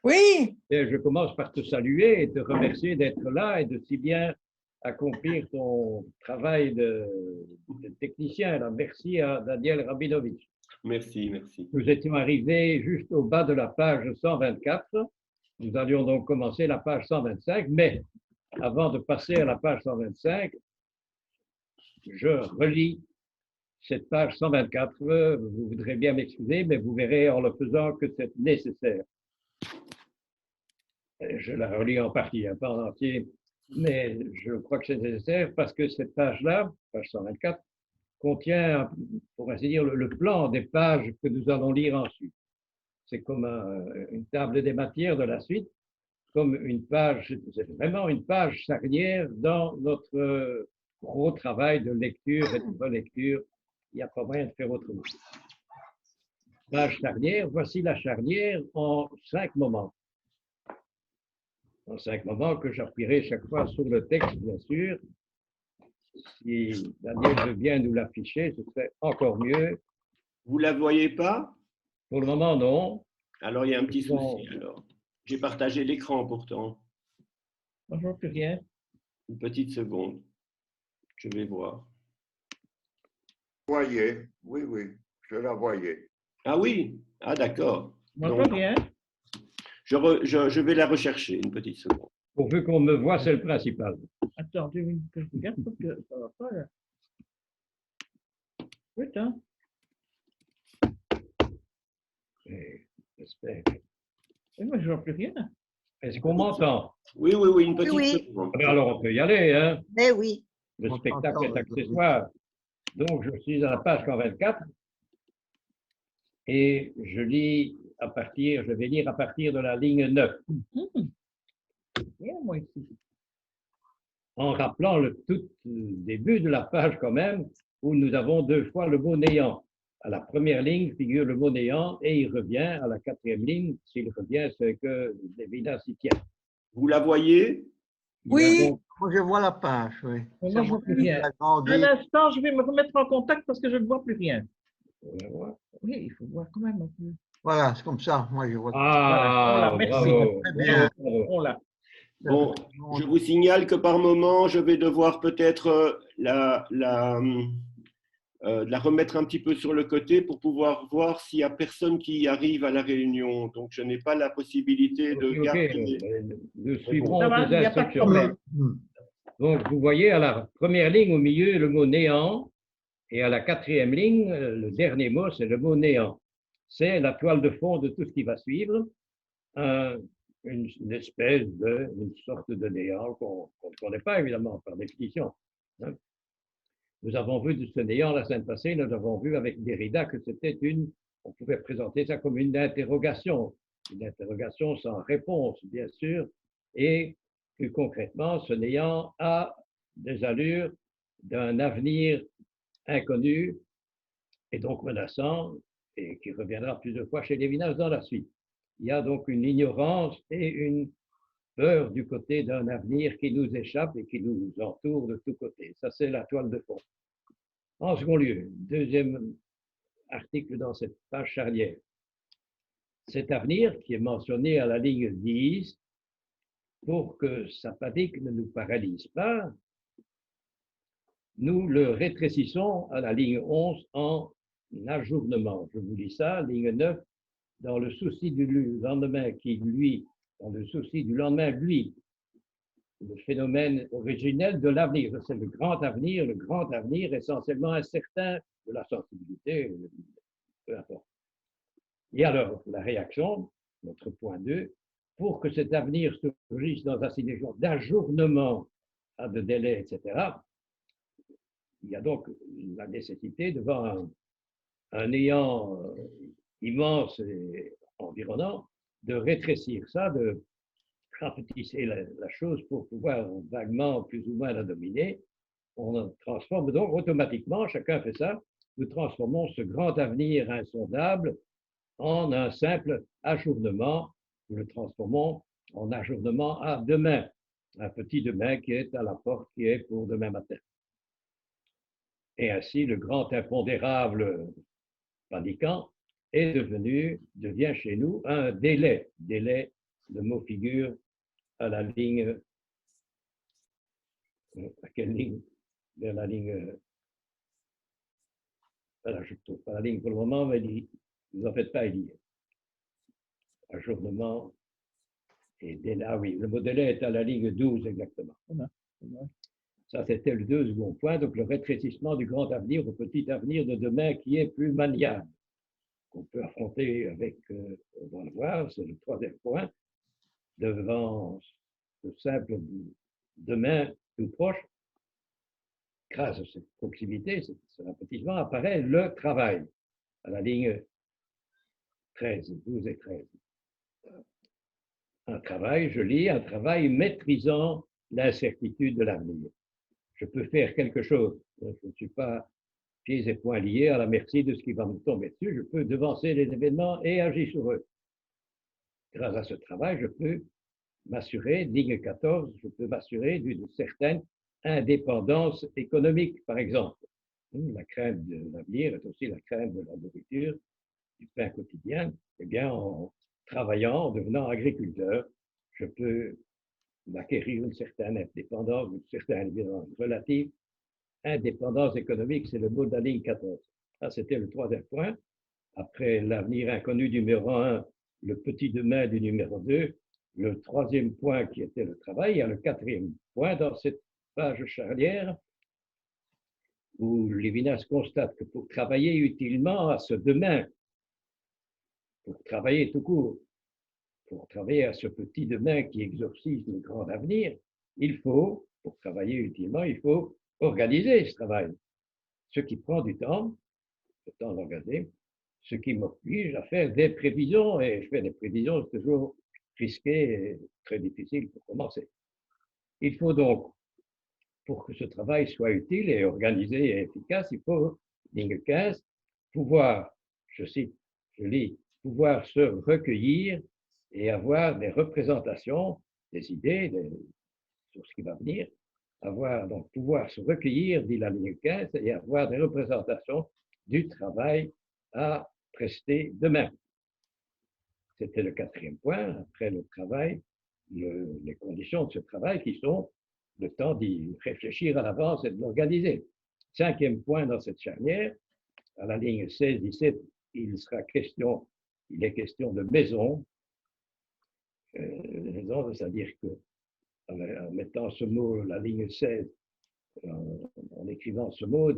Oui, Et je commence par te saluer et te remercier d'être là et de si bien accomplir ton travail de technicien. Là. Merci à Daniel Rabinovitch. Merci, merci. Nous étions arrivés juste au bas de la page 124. Nous allions donc commencer la page 125, mais avant de passer à la page 125, je relis cette page 124. Vous voudrez bien m'excuser, mais vous verrez en le faisant que c'est nécessaire. Je la relis en partie, pas en entier, mais je crois que c'est nécessaire parce que cette page-là, page 124, contient, pour ainsi dire, le plan des pages que nous allons lire ensuite. C'est comme une table des matières de la suite, comme une page, c'est vraiment une page charnière dans notre gros travail de lecture et de relecture. Il n'y a pas moyen de faire autrement. Page charnière, voici la charnière en 5 moments. En 5 moments que j'appuierai chaque fois sur le texte, bien sûr. Si Daniel veut bien nous l'afficher, ce serait encore mieux. Vous ne la voyez pas? Pour le moment, non. Alors, il y a un petit souci. Alors, j'ai partagé l'écran pourtant. je ne vois plus rien. Une petite seconde. Je vais voir. Voyez, oui, oui, je la voyais. Ah oui? Ah d'accord. Je ne vois plus rien. Je vais la rechercher, une petite seconde. Pourvu qu'on me voit, c'est le principal. Attends, 2 minutes que je regarde parce que ça ne va pas là. Putain. J'espère. Et moi, je ne vois plus rien. Est-ce qu'on m'entend? Oui, oui, oui, une petite Oui. seconde. Alors, on peut y aller, hein? Mais oui. Le spectacle est accessoire. Donc, je suis à la page 124 et je vais lire à partir de la ligne 9. Bien, moi ici. En rappelant le tout début de la page quand même, où nous avons 2 fois le mot néant. À la première ligne figure le mot néant et il revient à la 4e ligne. S'il revient, c'est que l'évidence y tient. Vous la voyez? Oui. Donc, Moi, je vois la page, oui. Moi, je ne vois plus rien. Elle a grandi. Un instant, je vais me remettre en contact parce que je ne vois plus rien. voilà. Oui, il faut voir quand même un peu. Voilà, c'est comme ça. Moi, je vois. Ah, Voilà, merci. bravo, Très bien. bravo. On l'a. Bon, je vous signale que par moment, je vais devoir peut-être la remettre un petit peu sur le côté pour pouvoir voir s'il n'y a personne qui arrive à la réunion. Donc, je n'ai pas la possibilité de Ok, garder. nous suivrons Ça va, il des n'y a pas de instructions. problème. Donc, vous voyez à la première ligne au milieu le mot néant et à la 4e ligne, le dernier mot, c'est le mot néant. C'est la toile de fond de tout ce qui va suivre, une sorte de néant qu'on ne connaît pas évidemment par définition. Hein. Nous avons vu de ce néant la semaine passée, nous avons vu avec Derrida que c'était on pouvait présenter ça comme une interrogation sans réponse, bien sûr, et plus concrètement, ce néant a des allures d'un avenir inconnu et donc menaçant, et qui reviendra plusieurs fois chez Lévinas dans la suite. Il y a donc une ignorance et une peur du côté d'un avenir qui nous échappe et qui nous entoure de tous côtés. Ça, c'est la toile de fond. En second lieu, deuxième article dans cette page charnière. Cet avenir qui est mentionné à la ligne 10, pour que sa fatigue ne nous paralyse pas, nous le rétrécissons à la ligne 11 en ajournement. Je vous lis ça, ligne 9, dans le souci du lendemain lui, le phénomène originel de l'avenir. C'est le grand avenir essentiellement incertain de la sensibilité, peu importe. Et alors, la réaction, notre point 2, pour que cet avenir surgisse dans un situation d'ajournement à de délais, etc., il y a donc la nécessité, devant un néant immense et environnant, de rétrécir ça, de rapetisser la chose pour pouvoir vaguement, plus ou moins, la dominer. On transforme donc automatiquement, chacun fait ça, nous transformons ce grand avenir insondable en un simple ajournement. Nous le transformons en ajournement à demain, un petit demain qui est à la porte, qui est pour demain matin. Et ainsi, le grand impondérable paniquant devient chez nous un délai le mot figure à la ligne, à quelle ligne? Vers la ligne, voilà, je ne trouve pas la ligne pour le moment, mais vous en faites pas, il y est. Ajournement et délai, ah oui, le mot délai est à la ligne 12 exactement. Ça, c'était le deuxième point, donc le rétrécissement du grand avenir au petit avenir de demain qui est plus maniable, qu'on peut affronter avec, on va le voir, c'est le troisième point, devant ce simple demain tout proche, grâce à cette proximité, ce rapetissement, apparaît le travail, à la ligne 13, 12 et 13. Un travail, je lis, un travail maîtrisant l'incertitude de l'avenir. Je peux faire quelque chose. Je ne suis pas pieds et poings liés à la merci de ce qui va me tomber dessus. Je peux devancer les événements et agir sur eux. Grâce à ce travail, je peux m'assurer, ligne 14, je peux m'assurer d'une certaine indépendance économique, par exemple. La crainte de l'avenir est aussi la crainte de la nourriture, du pain quotidien. Eh bien, en travaillant, en devenant agriculteur, je peux acquérir une certaine indépendance, une certaine relative indépendance économique, c'est le mot de la ligne 14. Ça, c'était le troisième point. Après l'avenir inconnu du numéro 1, le petit demain du numéro 2, le troisième point qui était le travail, il y a le quatrième point dans cette page charnière où Lévinas constate que pour travailler utilement à ce demain, pour travailler tout court, pour travailler à ce petit demain qui exorcise le grand avenir, il faut, pour travailler utilement, il faut organiser ce travail. Ce qui prend du temps, le temps d'organiser, ce qui m'oblige à faire des prévisions, et je fais des prévisions, c'est toujours risqué et très difficile pour commencer. Il faut donc, pour que ce travail soit utile et organisé et efficace, il faut, ligne 15, pouvoir, je cite, je lis, pouvoir se recueillir et avoir des représentations, des idées sur ce qui va venir, avoir donc pouvoir se recueillir, dit la ligne 15, et avoir des représentations du travail à prester demain. C'était le quatrième point. Après le travail, les conditions de ce travail qui sont le temps d'y réfléchir à l'avance et de l'organiser. Cinquième point dans cette charnière, à la ligne 16-17, il est question de maison. Maison, c'est-à-dire que en mettant ce mot, la ligne 16, en écrivant ce mot,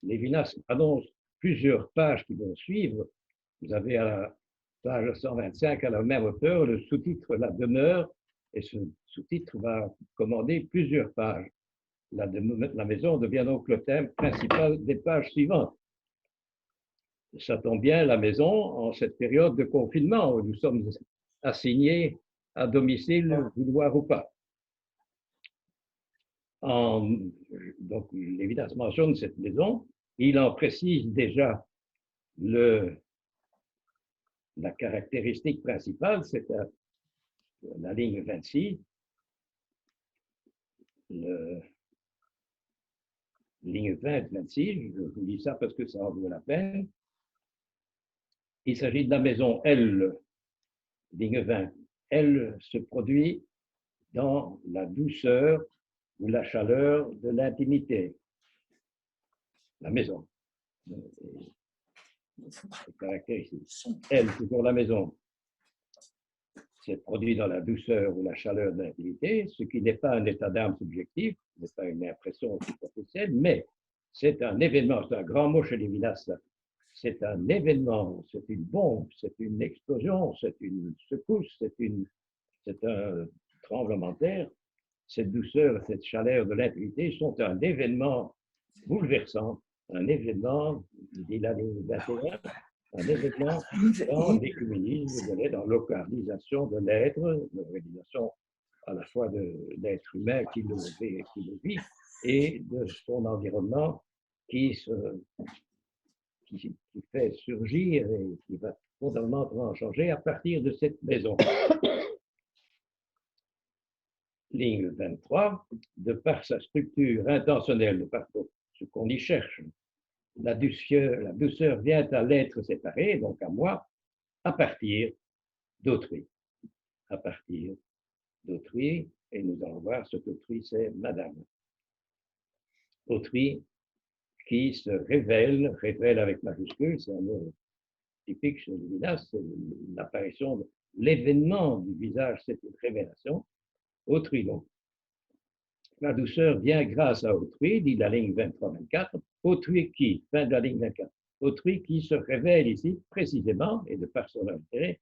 Lévinas annonce plusieurs pages qui vont suivre. Vous avez à la page 125, à la même hauteur, le sous-titre « La demeure », et ce sous-titre va commander plusieurs pages. La maison devient donc le thème principal des pages suivantes. Ça tombe bien, la maison, en cette période de confinement où nous sommes assignés à domicile, vouloir ou pas. Donc, Lévinas mentionne cette maison, il en précise déjà la caractéristique principale, c'est la ligne 26, ligne 20-26, je vous dis ça parce que ça en vaut la peine. Il s'agit de la maison L, ligne 20. Elle se produit dans la douceur ou la chaleur de l'intimité. La maison. C'est caractéristique. Elle, toujours la maison, se produit dans la douceur ou la chaleur de l'intimité, ce qui n'est pas un état d'âme subjectif, ce n'est pas une impression superficielle, mais c'est un événement, c'est un grand mot chez Lévinas. C'est un événement, c'est une bombe, c'est une explosion, c'est une secousse, c'est un tremblement de terre. Cette douceur, cette chaleur de l'intimité sont un événement bouleversant, un événement, dit la ligne 21, un événement dans l'écuménisme, dans l'organisation de l'être, l'organisation à la fois de l'être humain qui le vit et de son environnement qui fait surgir et qui va fondamentalement changer à partir de cette maison. Ligne 23, de par sa structure intentionnelle, de par ce qu'on y cherche, la douceur vient à l'être séparé, donc à moi, à partir d'autrui. À partir autrui, et nous allons voir cet autrui, c'est madame. Autrui qui se révèle, révèle avec majuscule, c'est un mot typique chez Lévinas, c'est l'apparition de l'événement du visage, c'est une révélation. Autrui, donc. La douceur vient grâce à autrui, dit la ligne 23-24. Autrui qui, fin de la ligne 24. Autrui qui se révèle ici précisément, et de par son intérêt,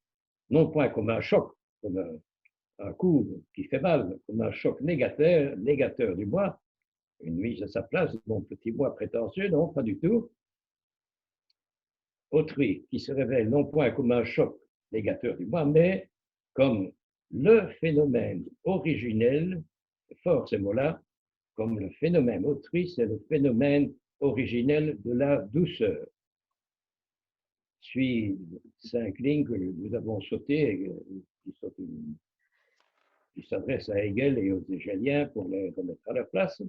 non point comme un choc, comme un coup qui fait mal, comme un choc négateur du moi, une mise à sa place, mon petit moi prétentieux, non, pas du tout. Autrui qui se révèle non point comme un choc négateur du moi, mais comme le phénomène originel, fort ces mots-là, comme le phénomène autrui, c'est le phénomène originel de la douceur. Suivent 5 lignes que nous avons sautées, qui s'adressent à Hegel et aux Hegeliens pour les remettre à leur place.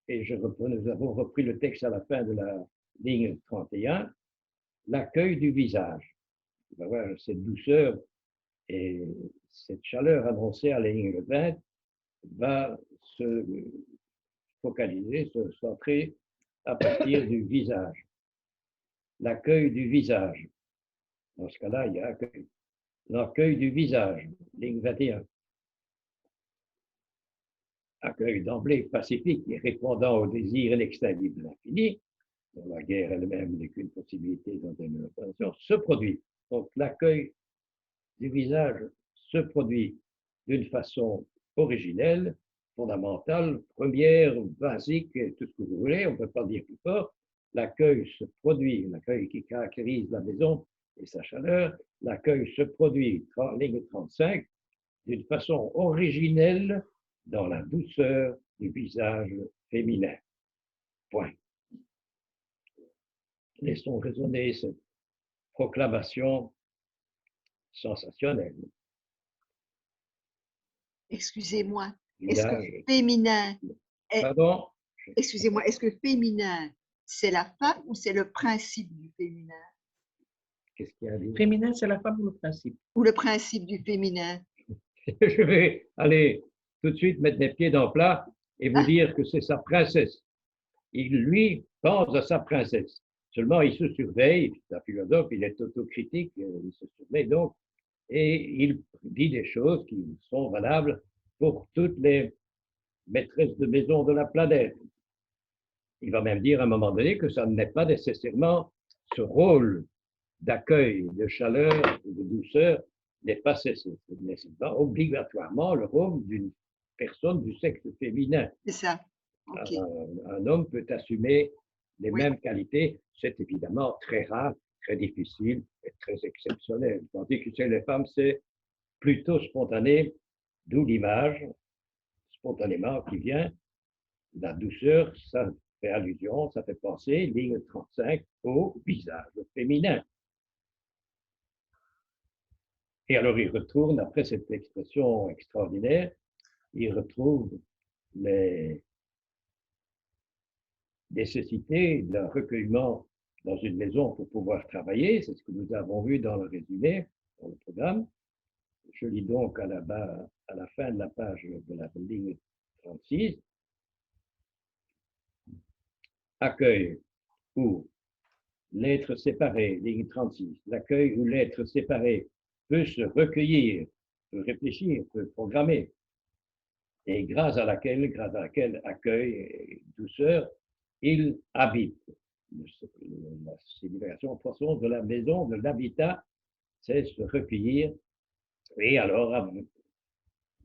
Et nous avons repris le texte à la fin de la ligne 31, l'accueil du visage. On va voir cette douceur et cette chaleur annoncée à la ligne 20 va se focaliser, se centrer à partir du visage. L'accueil du visage. Dans ce cas-là, il y a accueil. L'accueil du visage, ligne 21. Accueil d'emblée pacifique et répondant au désir inextinguible de l'infini, dont la guerre elle-même n'est qu'une possibilité dans une opération, se produit. Donc l'accueil du visage se produit d'une façon originelle, fondamentale, première, basique, tout ce que vous voulez, on ne peut pas dire plus fort. L'accueil se produit, l'accueil qui caractérise la maison et sa chaleur, l'accueil se produit, ligne 35, d'une façon originelle dans la douceur du visage féminin. Point. Laissons résonner cette proclamation sensationnelle. Excusez-moi, est-ce Visage. que féminin est, Pardon? excusez-moi, est-ce que féminin, c'est la femme ou c'est le principe du féminin? Qu'est-ce qu'il y a à dire? Féminin, c'est la femme ou le principe? Ou le principe du féminin? Je vais aller tout de suite mettre les pieds dans le plat et vous dire que c'est sa princesse. Il, lui, pense à sa princesse. Seulement, il se surveille, c'est un philosophe, il est autocritique, il se surveille donc, et il dit des choses qui sont valables pour toutes les maîtresses de maison de la planète. Il va même dire à un moment donné que ça n'est pas nécessairement ce rôle d'accueil, de chaleur, de douceur, n'est pas obligatoirement le rôle d'une personne du sexe féminin. C'est ça. Okay. Un homme peut assumer les Oui. mêmes qualités, c'est évidemment très rare, très difficile et très exceptionnel. Tandis que chez les femmes, c'est plutôt spontané, d'où l'image, spontanément, qui vient. La douceur, ça fait allusion, ça fait penser, ligne 35, au visage féminin. Et alors il retourne, après cette expression extraordinaire, il retrouve les nécessités d'un recueillement dans une maison pour pouvoir travailler. C'est ce que nous avons vu dans le résumé, dans le programme. Je lis donc à la fin de la page de la ligne 36. Accueil où l'être séparé, ligne 36, l'accueil où l'être séparé peut se recueillir, peut réfléchir, peut programmer, et grâce à laquelle accueil et douceur, il habite. La signification profonde de la maison, de l'habitat, c'est se recueillir et alors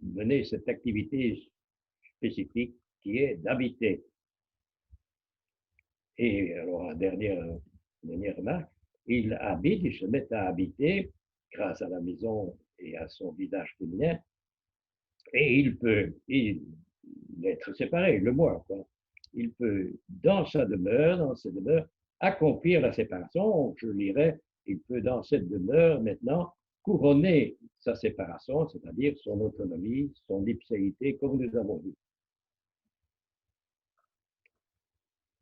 mener cette activité spécifique qui est d'habiter. Et alors, dernière remarque, il habite, il se met à habiter grâce à la maison et à son visage féminin, et il peut être séparé, le moi, quoi. Il peut, dans ses demeures, accomplir la séparation. Je lirais, il peut, dans cette demeure, maintenant, couronner sa séparation, c'est-à-dire son autonomie, son ipséité, comme nous avons vu.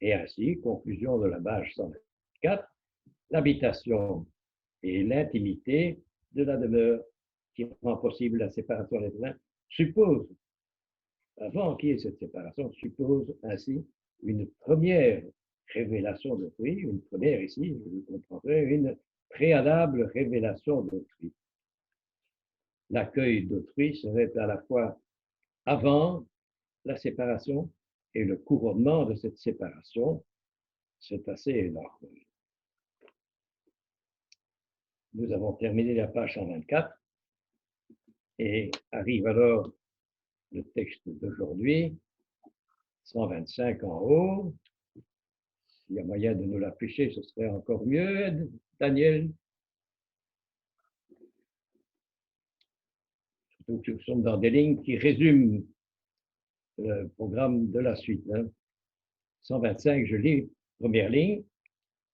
Et ainsi, conclusion de la page 124, l'habitation et l'intimité de la demeure qui rend possible la séparation des humains suppose avant qu'il y ait cette séparation, suppose ainsi une première révélation d'autrui, une première ici, vous comprendrez, une préalable révélation d'autrui. L'accueil d'autrui serait à la fois avant la séparation et le couronnement de cette séparation. C'est assez énorme. Nous avons terminé la page 124 et arrive alors le texte d'aujourd'hui, 125 en haut. S'il y a moyen de nous l'afficher, ce serait encore mieux, Daniel. Surtout que nous sommes dans des lignes qui résument le programme de la suite. 125, je lis, première ligne.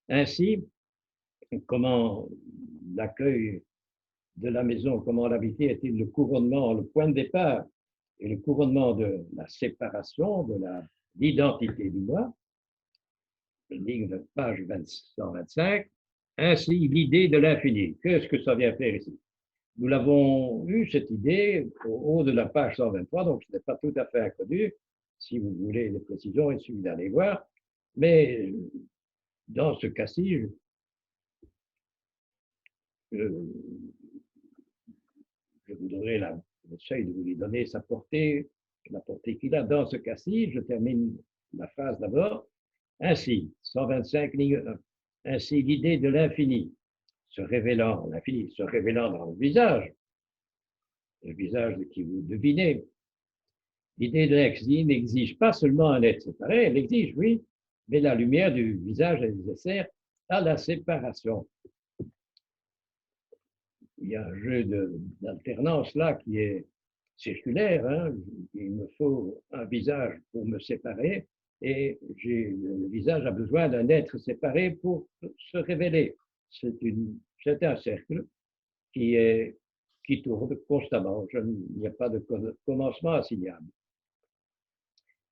Ainsi, comment l'accueil de la maison, comment l'habiter est-il le couronnement, le point de départ et le couronnement de la séparation, de l'identité du moi. Ligne page 125. Ainsi, l'idée de l'infini. Qu'est-ce que ça vient faire ici? Nous l'avons eu, cette idée, au haut de la page 123, donc ce n'est pas tout à fait inconnu. Si vous voulez des précisions, il suffit d'aller voir. Mais dans ce cas-ci, je vous donnerai j'essaie de vous lui donner sa portée, la portée qu'il a. Dans ce cas-ci, je termine la phrase d'abord. Ainsi, 125 ligne 1. Ainsi, l'idée de l'infini l'infini se révélant dans le visage qui vous devinez. L'idée de l'exil n'exige pas seulement un être séparé, elle exige, oui, mais la lumière du visage est nécessaire à la séparation. Il y a un jeu d'alternance là qui est circulaire. Hein. Il me faut un visage pour me séparer et le visage a besoin d'un être séparé pour se révéler. C'est un cercle qui tourne constamment. Il n'y a pas de commencement assignable.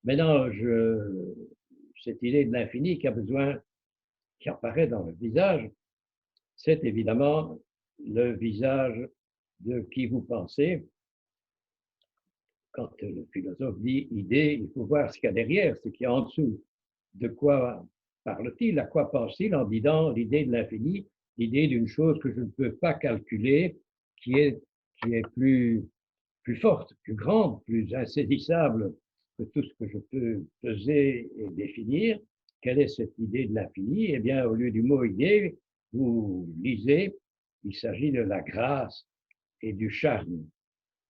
Maintenant, cette idée de l'infini qui apparaît dans le visage, c'est évidemment le visage de qui vous pensez. Quand le philosophe dit idée, il faut voir ce qu'il y a derrière, ce qu'il y a en dessous. De quoi parle-t-il? À quoi pense-t-il en disant l'idée de l'infini, l'idée d'une chose que je ne peux pas calculer, qui est plus forte, plus grande, plus insaisissable que tout ce que je peux peser et définir? Quelle est cette idée de l'infini? Eh bien, au lieu du mot idée, vous lisez, il s'agit de la grâce et du charme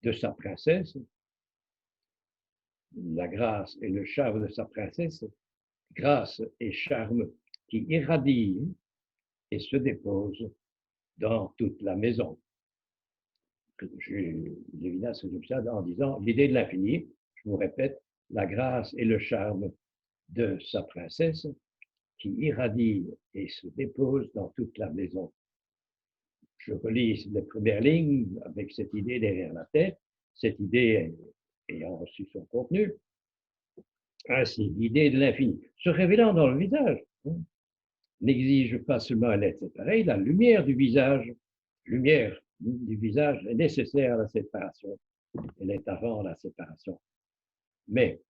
de sa princesse. La grâce et le charme de sa princesse, grâce et charme qui irradient et se déposent dans toute la maison. L'évidence de ça en disant l'idée de l'infini, je vous répète, la grâce et le charme de sa princesse qui irradie et se dépose dans toute la maison. Je relis les premières lignes avec cette idée derrière la tête, cette idée ayant reçu son contenu. Ainsi, l'idée de l'infini, se révélant dans le visage, n'exige pas seulement un être séparé, la lumière du visage est nécessaire à la séparation. Elle est avant la séparation. Mais,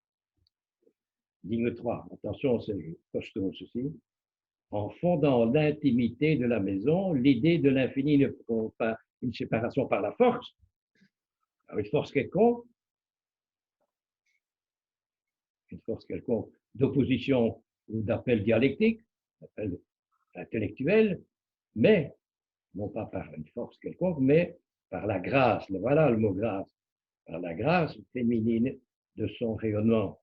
ligne 3, attention, c'est costaud ceci. En fondant l'intimité de la maison, l'idée de l'infini ne prend pas une séparation par la force, par une force quelconque d'opposition ou d'appel dialectique, d'appel intellectuel, mais non pas par une force quelconque, mais par la grâce, voilà le mot grâce, par la grâce féminine de son rayonnement.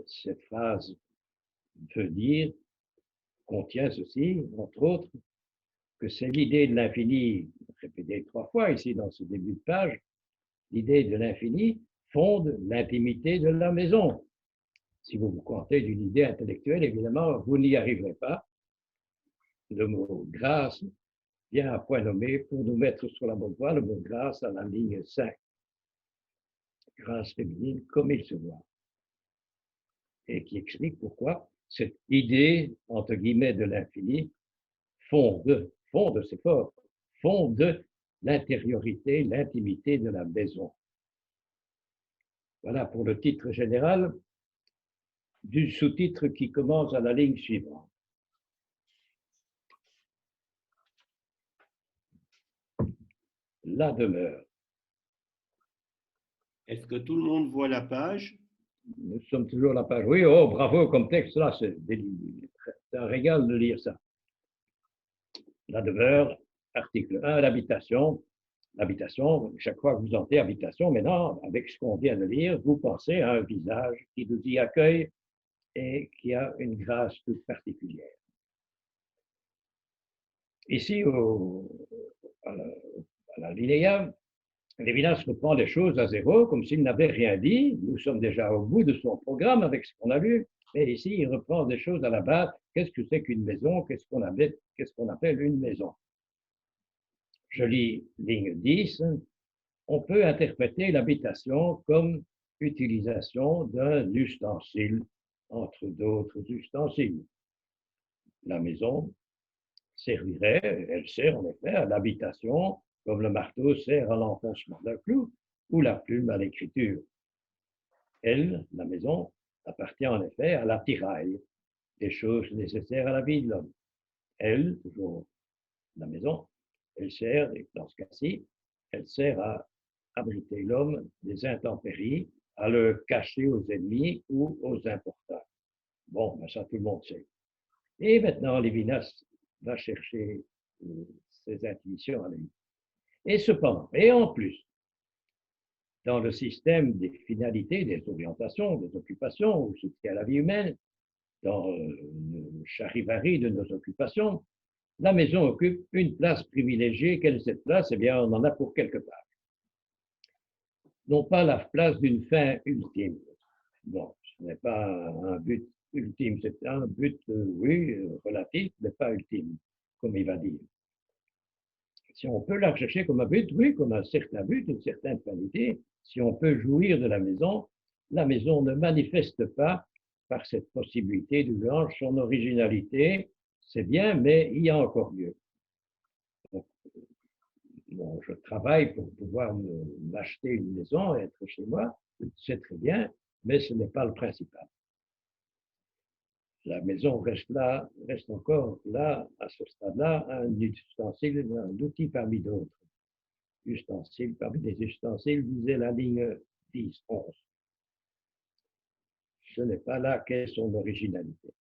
Cette phrase contient ceci, entre autres, que c'est l'idée de l'infini, répétée 3 fois ici dans ce début de page, l'idée de l'infini fonde l'intimité de la maison. Si vous vous contentez d'une idée intellectuelle, évidemment, vous n'y arriverez pas. Le mot grâce vient à point nommé pour nous mettre sur la bonne voie, le mot grâce à la ligne 5. Grâce féminine comme il se voit. Et qui explique pourquoi cette idée, entre guillemets, de l'infini fonde, c'est fort, fonde l'intériorité, l'intimité de la maison. Voilà pour le titre général du sous-titre qui commence à la ligne suivante. La demeure. Est-ce que tout le monde voit la page? Nous sommes toujours à la page. Oui, oh, bravo comme texte, là, c'est un régal de lire ça. La demeure, article 1, l'habitation. L'habitation, chaque fois que vous entrez habitation, maintenant, avec ce qu'on vient de lire, vous pensez à un visage qui nous y accueille et qui a une grâce toute particulière. Ici, à la linéa, Lévinas reprend les choses à zéro, comme s'il n'avait rien dit. Nous sommes déjà au bout de son programme avec ce qu'on a lu. Et ici, il reprend des choses à la base. Qu'est-ce que c'est qu'une maison? Qu'est-ce qu'on appelle une maison? Je lis ligne 10. On peut interpréter l'habitation comme utilisation d'un ustensile entre d'autres ustensiles. La maison servirait, elle sert en effet à l'habitation, comme le marteau sert à l'enfoncement d'un clou ou la plume à l'écriture. Elle, la maison, appartient en effet à l'attirail, des choses nécessaires à la vie de l'homme. Elle, toujours la maison, elle sert, et dans ce cas-ci, elle sert à abriter l'homme des intempéries, à le cacher aux ennemis ou aux importuns. Bon, ben ça tout le monde sait. Et maintenant, Lévinas va chercher ses intuitions à lui. Et cependant, et en plus, dans le système des finalités, des orientations, des occupations, ou ce qui est la vie humaine, dans le charivari de nos occupations, la maison occupe une place privilégiée. Quelle est cette place? Eh bien, on en a pour quelque part. Non pas la place d'une fin ultime. Non, ce n'est pas un but ultime, c'est un but, oui, relatif, mais pas ultime, comme il va dire. Si on peut la rechercher comme un but, oui, comme un certain but, une certaine qualité, si on peut jouir de la maison ne manifeste pas par cette possibilité du genre son originalité. C'est bien, mais il y a encore mieux. Donc, bon, je travaille pour pouvoir m'acheter une maison et être chez moi, c'est très bien, mais ce n'est pas le principal. La maison reste encore là, à ce stade-là, un ustensile, un outil parmi d'autres. Ustensiles, parmi les ustensiles, disait la ligne 10, 11. Ce n'est pas là qu'est son originalité.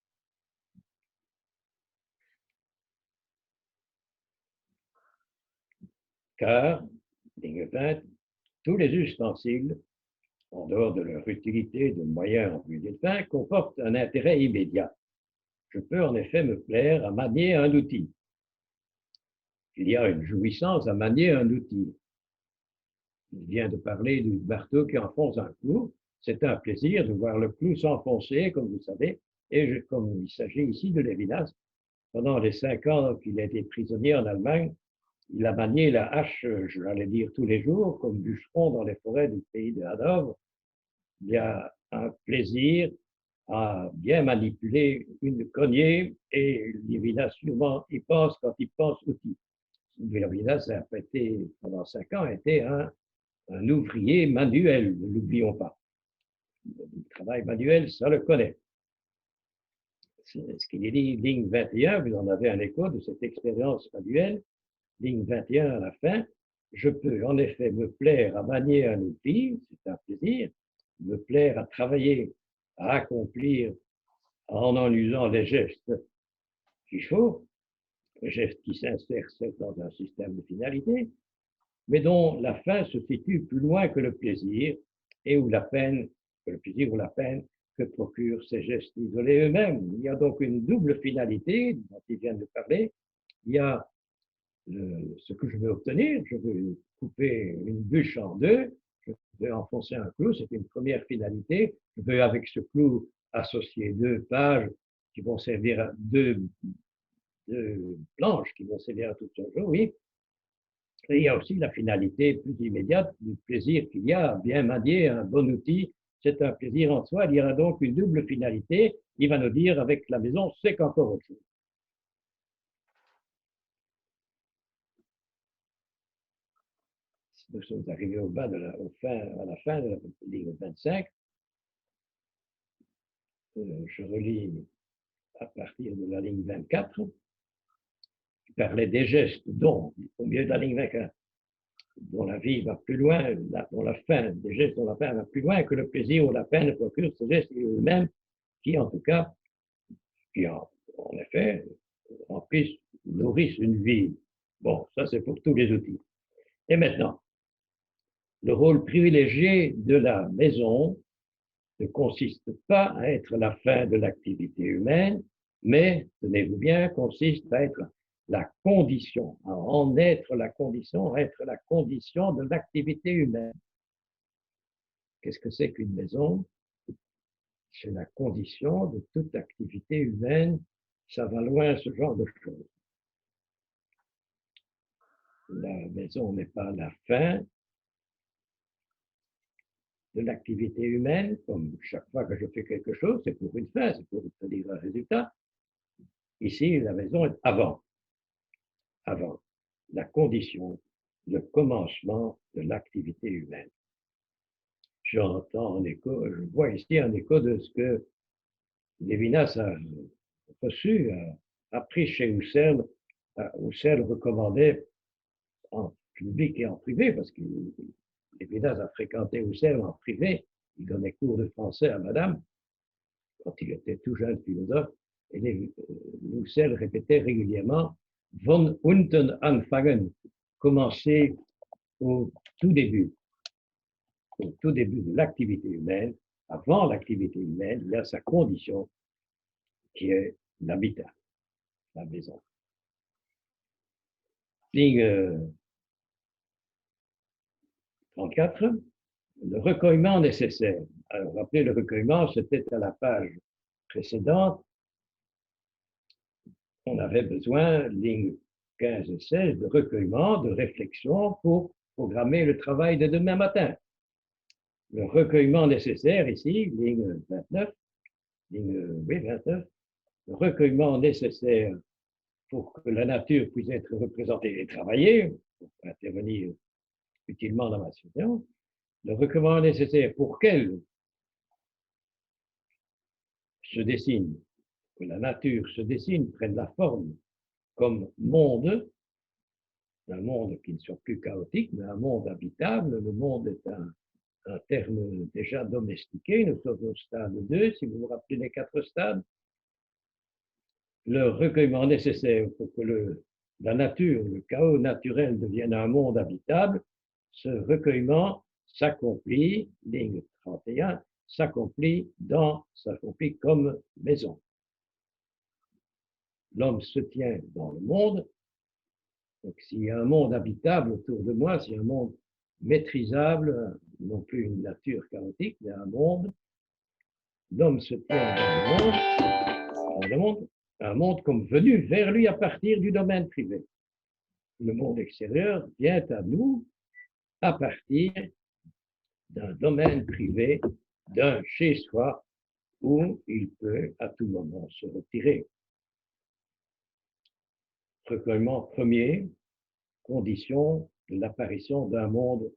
Car, ligne 20, tous les ustensiles, en dehors de leur utilité de moyen en vue des fins, comportent un intérêt immédiat. Je peux en effet me plaire à manier un outil. Il y a une jouissance à manier un outil. Il vient de parler du marteau qui enfonce un clou. C'est un plaisir de voir le clou s'enfoncer, comme vous savez, et comme il s'agit ici de Lévinas, pendant les 5 ans qu'il a été prisonnier en Allemagne, il a manié la hache, je l'allais dire tous les jours, comme bûcheron dans les forêts du pays de Hanovre. Il y a un plaisir à bien manipuler une cognée, et Lévinas sûrement y pense quand il pense outil. Lévinas a été, pendant 5 ans, était un ouvrier manuel, ne l'oublions pas. Le travail manuel, ça le connaît. Ce qu'il est dit, ligne 21, vous en avez un écho de cette expérience manuelle, ligne 21 à la fin, je peux en effet me plaire à manier un outil, c'est un plaisir, me plaire à travailler, à accomplir en usant les gestes qu'il faut, les gestes qui s'insèrent dans un système de finalité, mais dont la fin se situe plus loin que le plaisir et où la peine, que le plaisir ou la peine que procurent ces gestes isolés eux-mêmes. Il y a donc une double finalité dont il vient de parler. Il y a ce que je veux obtenir, je veux couper une bûche en deux, je veux enfoncer un clou, c'est une première finalité. Je veux avec ce clou associer 2 pages qui vont servir à deux planches qui vont servir à tout un jour, oui. Et il y a aussi la finalité plus immédiate du plaisir qu'il y a à bien manier un bon outil. C'est un plaisir en soi. Il y aura donc une double finalité. Il va nous dire avec la maison, c'est qu'encore autre chose. Nous sommes arrivés à la fin de la ligne 25. Je relis à partir de la ligne 24, qui parlait des gestes dont, au milieu de la ligne 24, dont la vie va plus loin, dont la fin, des gestes dont la fin va plus loin que le plaisir ou la peine procure ces gestes eux-mêmes, qui en tout cas, qui en effet, remplissent, nourrissent une vie. Bon, ça c'est pour tous les outils. Et maintenant, le rôle privilégié de la maison ne consiste pas à être la fin de l'activité humaine, mais, tenez-vous bien, consiste à être la condition, à en être la condition, à être la condition de l'activité humaine. Qu'est-ce que c'est qu'une maison? C'est la condition de toute activité humaine. Ça va loin, ce genre de choses. La maison n'est pas la fin de l'activité humaine, comme chaque fois que je fais quelque chose, c'est pour une fin, c'est pour obtenir un résultat. Ici, la maison est avant la condition, le commencement de l'activité humaine. J'entends en écho, je vois ici un écho de ce que Lévinas a reçu, a appris chez Husserl. Husserl recommandait en public et en privé, parce que Lévinas a fréquenté Husserl en privé, il donnait cours de français à madame, quand il était tout jeune philosophe, et Husserl répétait régulièrement « von unten anfangen », commencer au tout début de l'activité humaine. Avant l'activité humaine, il y a sa condition qui est l'habitat, la maison. Ligne 34, le recueillement nécessaire. Alors, rappelez, le recueillement, c'était à la page précédente. On avait besoin, ligne 15 et 16, de recueillement, de réflexion pour programmer le travail de demain matin. Le recueillement nécessaire ici, ligne 29, le recueillement nécessaire pour que la nature puisse être représentée et travaillée, pour intervenir utilement dans ma situation, le recueillement nécessaire pour qu'elle se dessine, que la nature se dessine, prenne la forme comme monde, un monde qui ne soit plus chaotique, mais un monde habitable. Le monde est un terme déjà domestiqué. Nous sommes au stade 2, si vous vous rappelez les 4 stades. Le recueillement nécessaire pour que la nature, le chaos naturel devienne un monde habitable, ce recueillement s'accomplit, ligne 31, s'accomplit comme maison. L'homme se tient dans le monde. Donc, s'il y a un monde habitable autour de moi, s'il y a un monde maîtrisable, non plus une nature chaotique, mais un monde, l'homme se tient dans le monde, un monde comme venu vers lui à partir du domaine privé. Le monde extérieur vient à nous à partir d'un domaine privé, d'un chez-soi, où il peut à tout moment se retirer. Recueillement premier, condition de l'apparition d'un monde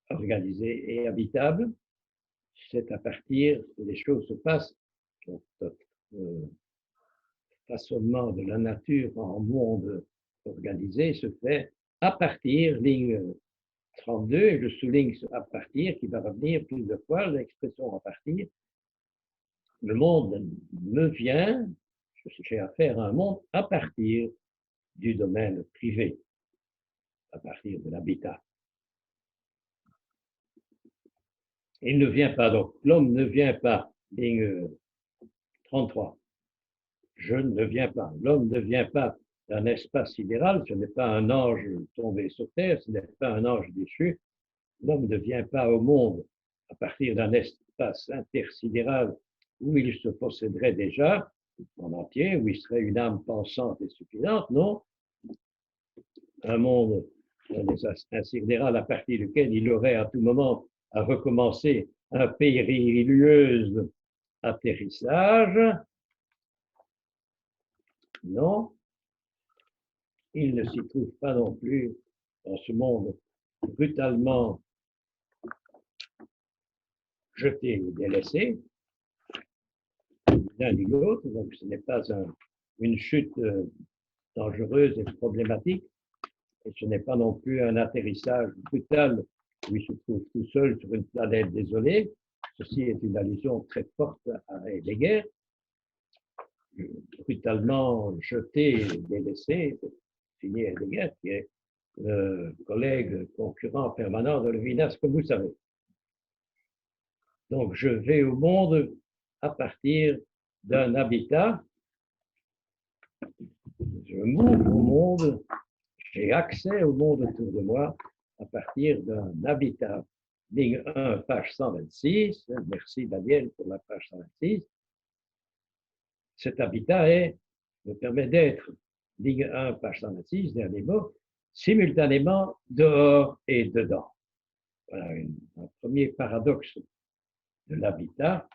organisé et habitable. C'est à partir que les choses se passent, notre façonnement de la nature en monde organisé se fait à partir, ligne 32, et je souligne à partir, qui va revenir plusieurs fois, l'expression à partir. Le monde me vient, j'ai affaire à un monde à partir du domaine privé, à partir de l'habitat. Il ne vient pas, donc l'homme ne vient pas, ligne 33. Je ne viens pas, l'homme ne vient pas d'un espace sidéral, ce n'est pas un ange tombé sur terre, ce n'est pas un ange déchu. L'homme ne vient pas au monde à partir d'un espace intersidéral où il se posséderait déjà en entier, où il serait une âme pensante et suffisante, non. Un monde, un sidéral à partir duquel il aurait à tout moment à recommencer un périlleuse atterrissage. Non, il ne s'y trouve pas non plus dans ce monde brutalement jeté ou délaissé, l'un ni l'autre, donc ce n'est pas une chute dangereuse et problématique, et ce n'est pas non plus un atterrissage brutal où il se trouve tout seul sur une planète désolée. Ceci est une allusion très forte à Heidegger. Brutalement jeté, délaissé, signé Heidegger, qui est le collègue concurrent permanent de Lévinas, comme vous savez. Donc, je vais au monde à partir d'un habitat. Je m'ouvre au monde, j'ai accès au monde autour de moi à partir d'un habitat. Ligne 1, page 126. Merci Daniel pour la page 126. Cet habitat me permet d'être, ligne 1, page 126, dernier mot, simultanément dehors et dedans. Voilà un premier paradoxe de l'habitat.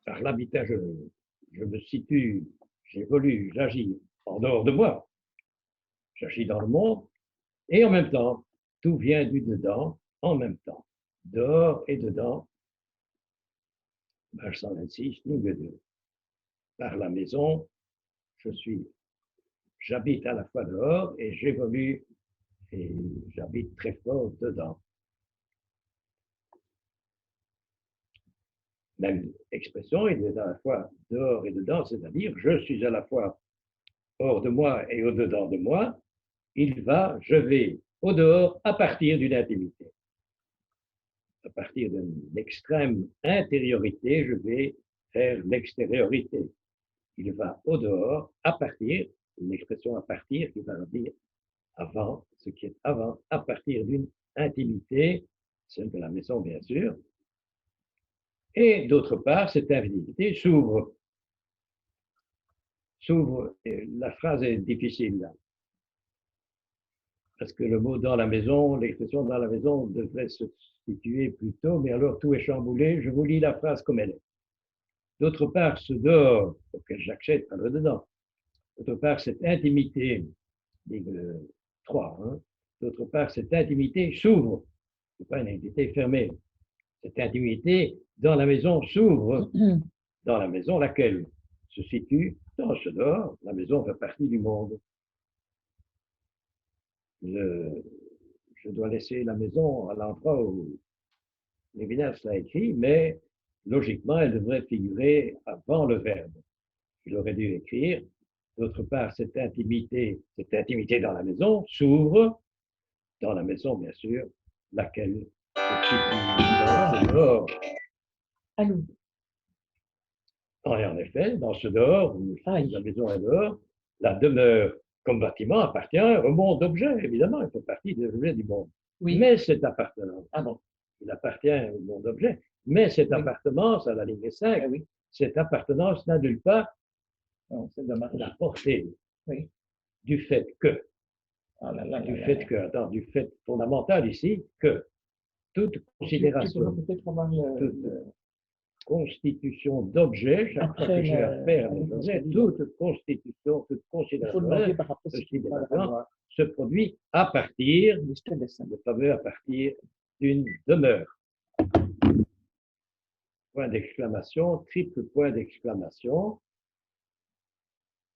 Par l'habitat, je me situe, j'évolue, j'agis en dehors de moi, j'agis dans le monde, et en même temps, tout vient du dedans, en même temps, dehors et dedans. Page 126, ligne 2. Par la maison, j'habite à la fois dehors et j'évolue et j'habite très fort dedans. Même expression, il est à la fois dehors et dedans, c'est-à-dire je suis à la fois hors de moi et au dedans de moi. Je vais au dehors à partir d'une intimité. À partir d'une extrême intériorité, je vais vers l'extériorité. Il va au dehors à partir, une expression à partir qui va dire avant, ce qui est avant, à partir d'une intimité, celle de la maison bien sûr. Et d'autre part, cette intimité s'ouvre. La phrase est difficile là. Parce que le mot dans la maison, l'expression dans la maison devrait se situer plus tôt, mais alors tout est chamboulé. Je vous lis la phrase comme elle est. D'autre part, ce dehors auquel j'accède par le dedans. D'autre part, cette intimité, ligne 3, hein. D'autre part, cette intimité s'ouvre. Ce n'est pas une intimité fermée. Cette intimité dans la maison s'ouvre. Dans la maison, laquelle se situe dans ce dehors. La maison fait partie du monde. Je dois laisser la maison à l'endroit où Lévinas l'a écrit, mais logiquement, elle devrait figurer avant le verbe. Il aurait dû écrire. D'autre part, cette intimité dans la maison s'ouvre dans la maison, bien sûr, laquelle se situe dans ce dehors. Allô. Et en effet, dans ce dehors, où la maison est dehors, la demeure comme bâtiment appartient au monde d'objets, évidemment, il fait partie des objets du monde. Oui. Mais cette appartenance, il appartient au monde d'objets, mais cette appartenance, à la ligne 5, cette appartenance n'a nulle part la portée du fait que, du fait fondamental ici, que toute considération, toute constitution d'objet, chaque fois que j'ai affaire à des objets, toute constitution, toute considération se produit à partir, le fameux à partir d'une demeure. Point d'exclamation, triple point d'exclamation.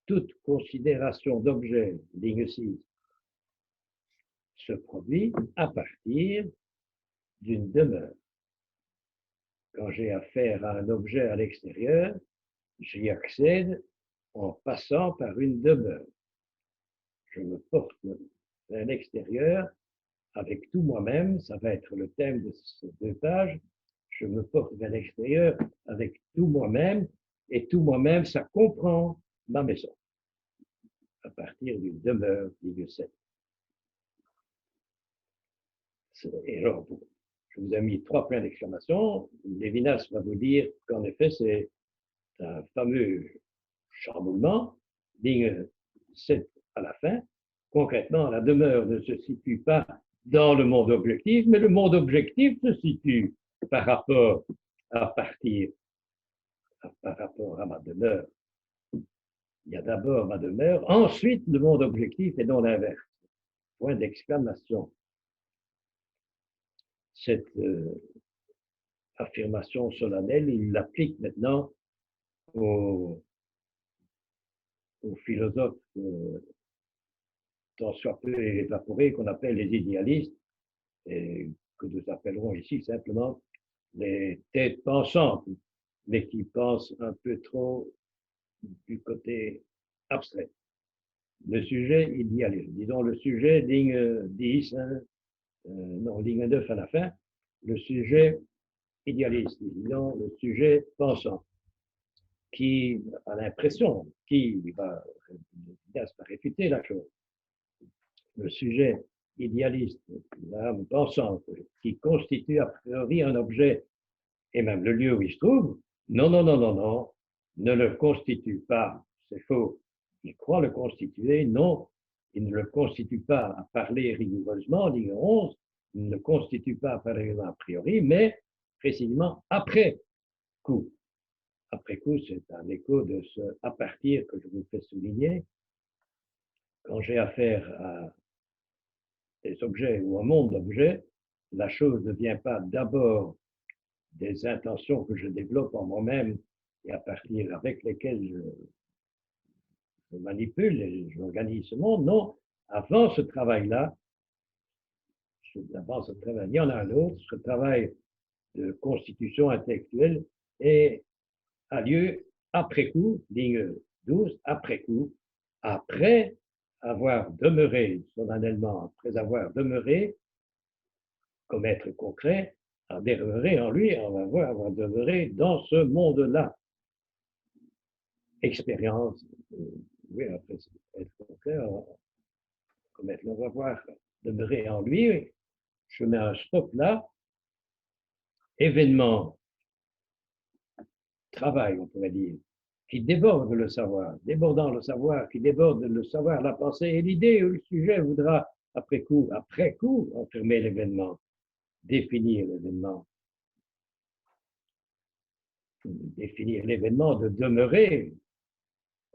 Toute considération d'objet, ligne 6, se produit à partir d'une demeure. Quand j'ai affaire à un objet à l'extérieur, j'y accède en passant par une demeure. Je me porte vers l'extérieur avec tout moi-même, ça va être le thème de ces 2 pages. Je me porte vers l'extérieur avec tout moi-même, et tout moi-même, ça comprend ma maison, à partir d'une demeure, ligne 7. Et alors, je vous ai mis 3 points d'exclamation. Lévinas va vous dire qu'en effet, c'est un fameux chamboulement, ligne 7 à la fin. Concrètement, la demeure ne se situe pas dans le monde objectif, mais le monde objectif se situe par rapport à ma demeure. Il y a d'abord ma demeure, ensuite le monde objectif et non l'inverse. point d'exclamation. Cette affirmation solennelle, il l'applique maintenant aux philosophes tant soit peu évaporés qu'on appelle les idéalistes, et que nous appellerons ici simplement les têtes pensantes, mais qui pensent un peu trop du côté abstrait. Le sujet idéaliste, disons le sujet ligne 10, non, ligne 9 à la fin, le sujet idéaliste, disons le sujet pensant, qui a l'impression, qui va réfuter la chose. Le sujet idéaliste, l'âme pensante, qui constitue a priori un objet, et même le lieu où il se trouve, non, non, non, non, non, ne le constitue pas, c'est faux. Il croit le constituer, non, il ne le constitue pas à parler rigoureusement, ligne 11, il ne le constitue pas à parler a priori, mais précisément après coup. Après coup, c'est un écho de ce à partir que je vous fais souligner. Quand j'ai affaire à des objets ou un monde d'objets, la chose ne vient pas d'abord des intentions que je développe en moi-même et à partir avec lesquelles je manipule et j'organise ce monde. Non, avant ce travail-là, il y en a un autre, ce travail de constitution intellectuelle a lieu après coup, ligne 12, après coup, après avoir demeuré solennellement, après avoir demeuré comme être concret, à demeurer en lui, on va voir, avoir demeuré dans ce monde-là. Expérience, oui, après être concret, comme être, on va voir, demeurer en lui, je mets un stop là, événement, travail, on pourrait dire, qui déborde le savoir, débordant le savoir, qui déborde le savoir, la pensée et l'idée ou le sujet voudra, après coup, enfermer l'événement, définir l'événement. Définir l'événement de demeurer.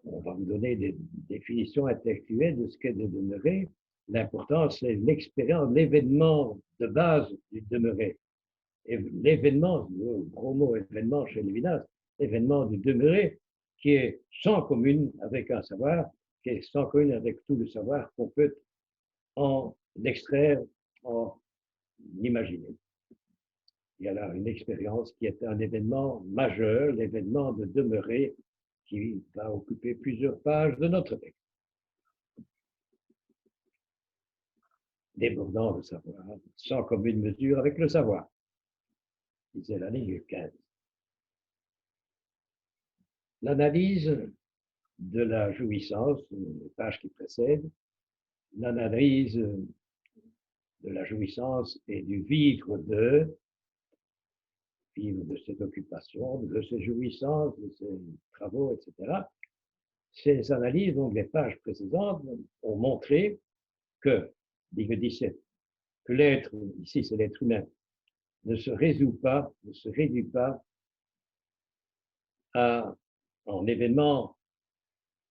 On va vous donner des définitions intellectuelles de ce qu'est de demeurer. L'important, c'est l'expérience, l'événement de base du demeurer. Et l'événement, le gros mot événement chez Lévinas, l'événement du demeurer, qui est sans commune avec un savoir, qui est sans commune avec tout le savoir qu'on peut en extraire, en imaginer. Il y a là une expérience qui est un événement majeur, l'événement de demeurer, qui va occuper plusieurs pages de notre texte. Débordant le savoir, sans commune mesure avec le savoir, disait la ligne 15. L'analyse de la jouissance, page qui précède, l'analyse de la jouissance et du vivre de cette occupation, de ses jouissances, de ses travaux, etc. Ces analyses, donc les pages précédentes, ont montré que, ligne 17, que l'être, ici c'est l'être humain, ne se réduit pas en événement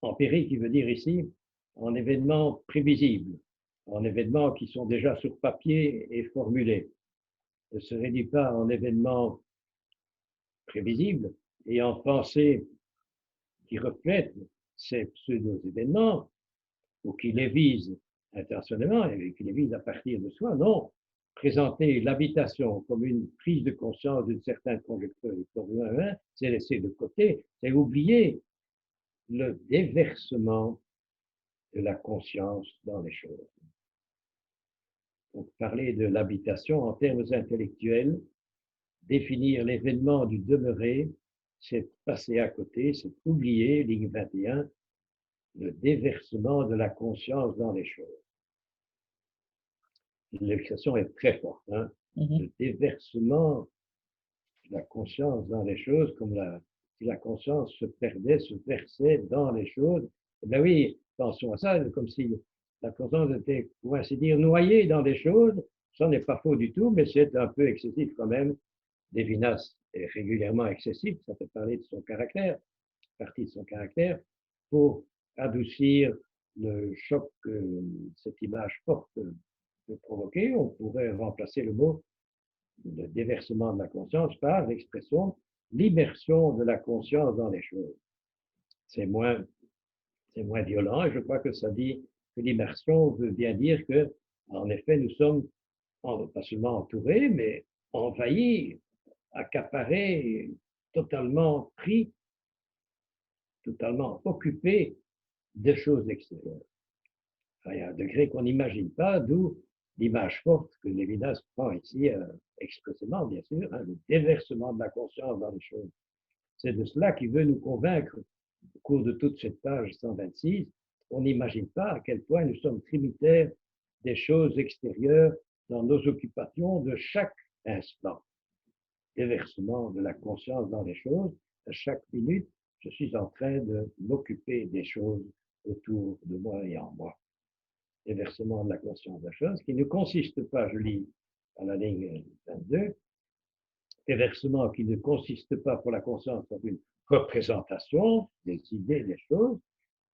empirique, qui veut dire ici, en événements prévisibles, en événements qui sont déjà sur papier et formulés, ne se réduit pas en événements prévisibles et en pensée qui reflètent ces pseudo-événements ou qui les visent intentionnellement et qui les visent à partir de soi, non. Présenter l'habitation comme une prise de conscience d'une certaine conjecture du corps humain, c'est laisser de côté, c'est oublier le déversement de la conscience dans les choses. Donc, parler de l'habitation en termes intellectuels, définir l'événement du demeurer, c'est passer à côté, c'est oublier, ligne 21, le déversement de la conscience dans les choses. L'expression est très forte, hein? Le déversement de la conscience dans les choses, comme si la conscience se perdait, se versait dans les choses. Eh bien oui, pensons à ça, comme si la conscience était, pour ainsi dire, noyée dans les choses. Ça n'est pas faux du tout, mais c'est un peu excessif quand même. Lévinas est régulièrement excessif, ça fait parler de son caractère, partie de son caractère, pour adoucir le choc que cette image forte peut provoquer, on pourrait remplacer le mot de déversement de la conscience par l'expression l'immersion de la conscience dans les choses. C'est moins violent et je crois que ça dit que l'immersion veut bien dire que, en effet, nous sommes pas seulement entourés, mais envahis, accaparés, totalement pris, totalement occupés des choses extérieures. Enfin, il y a un degré qu'on n'imagine pas, d'où l'image forte que Lévinas prend ici expressément, bien sûr, le déversement de la conscience dans les choses. C'est de cela qu'il veut nous convaincre au cours de toute cette page 126. On n'imagine pas à quel point nous sommes tributaires des choses extérieures dans nos occupations de chaque instant. Déversement de la conscience dans les choses, à chaque minute, je suis en train de m'occuper des choses autour de moi et en moi. Déversement de la conscience des choses qui ne consiste pas, je lis à la ligne 22, déversement qui ne consiste pas pour la conscience dans une représentation des idées, des choses,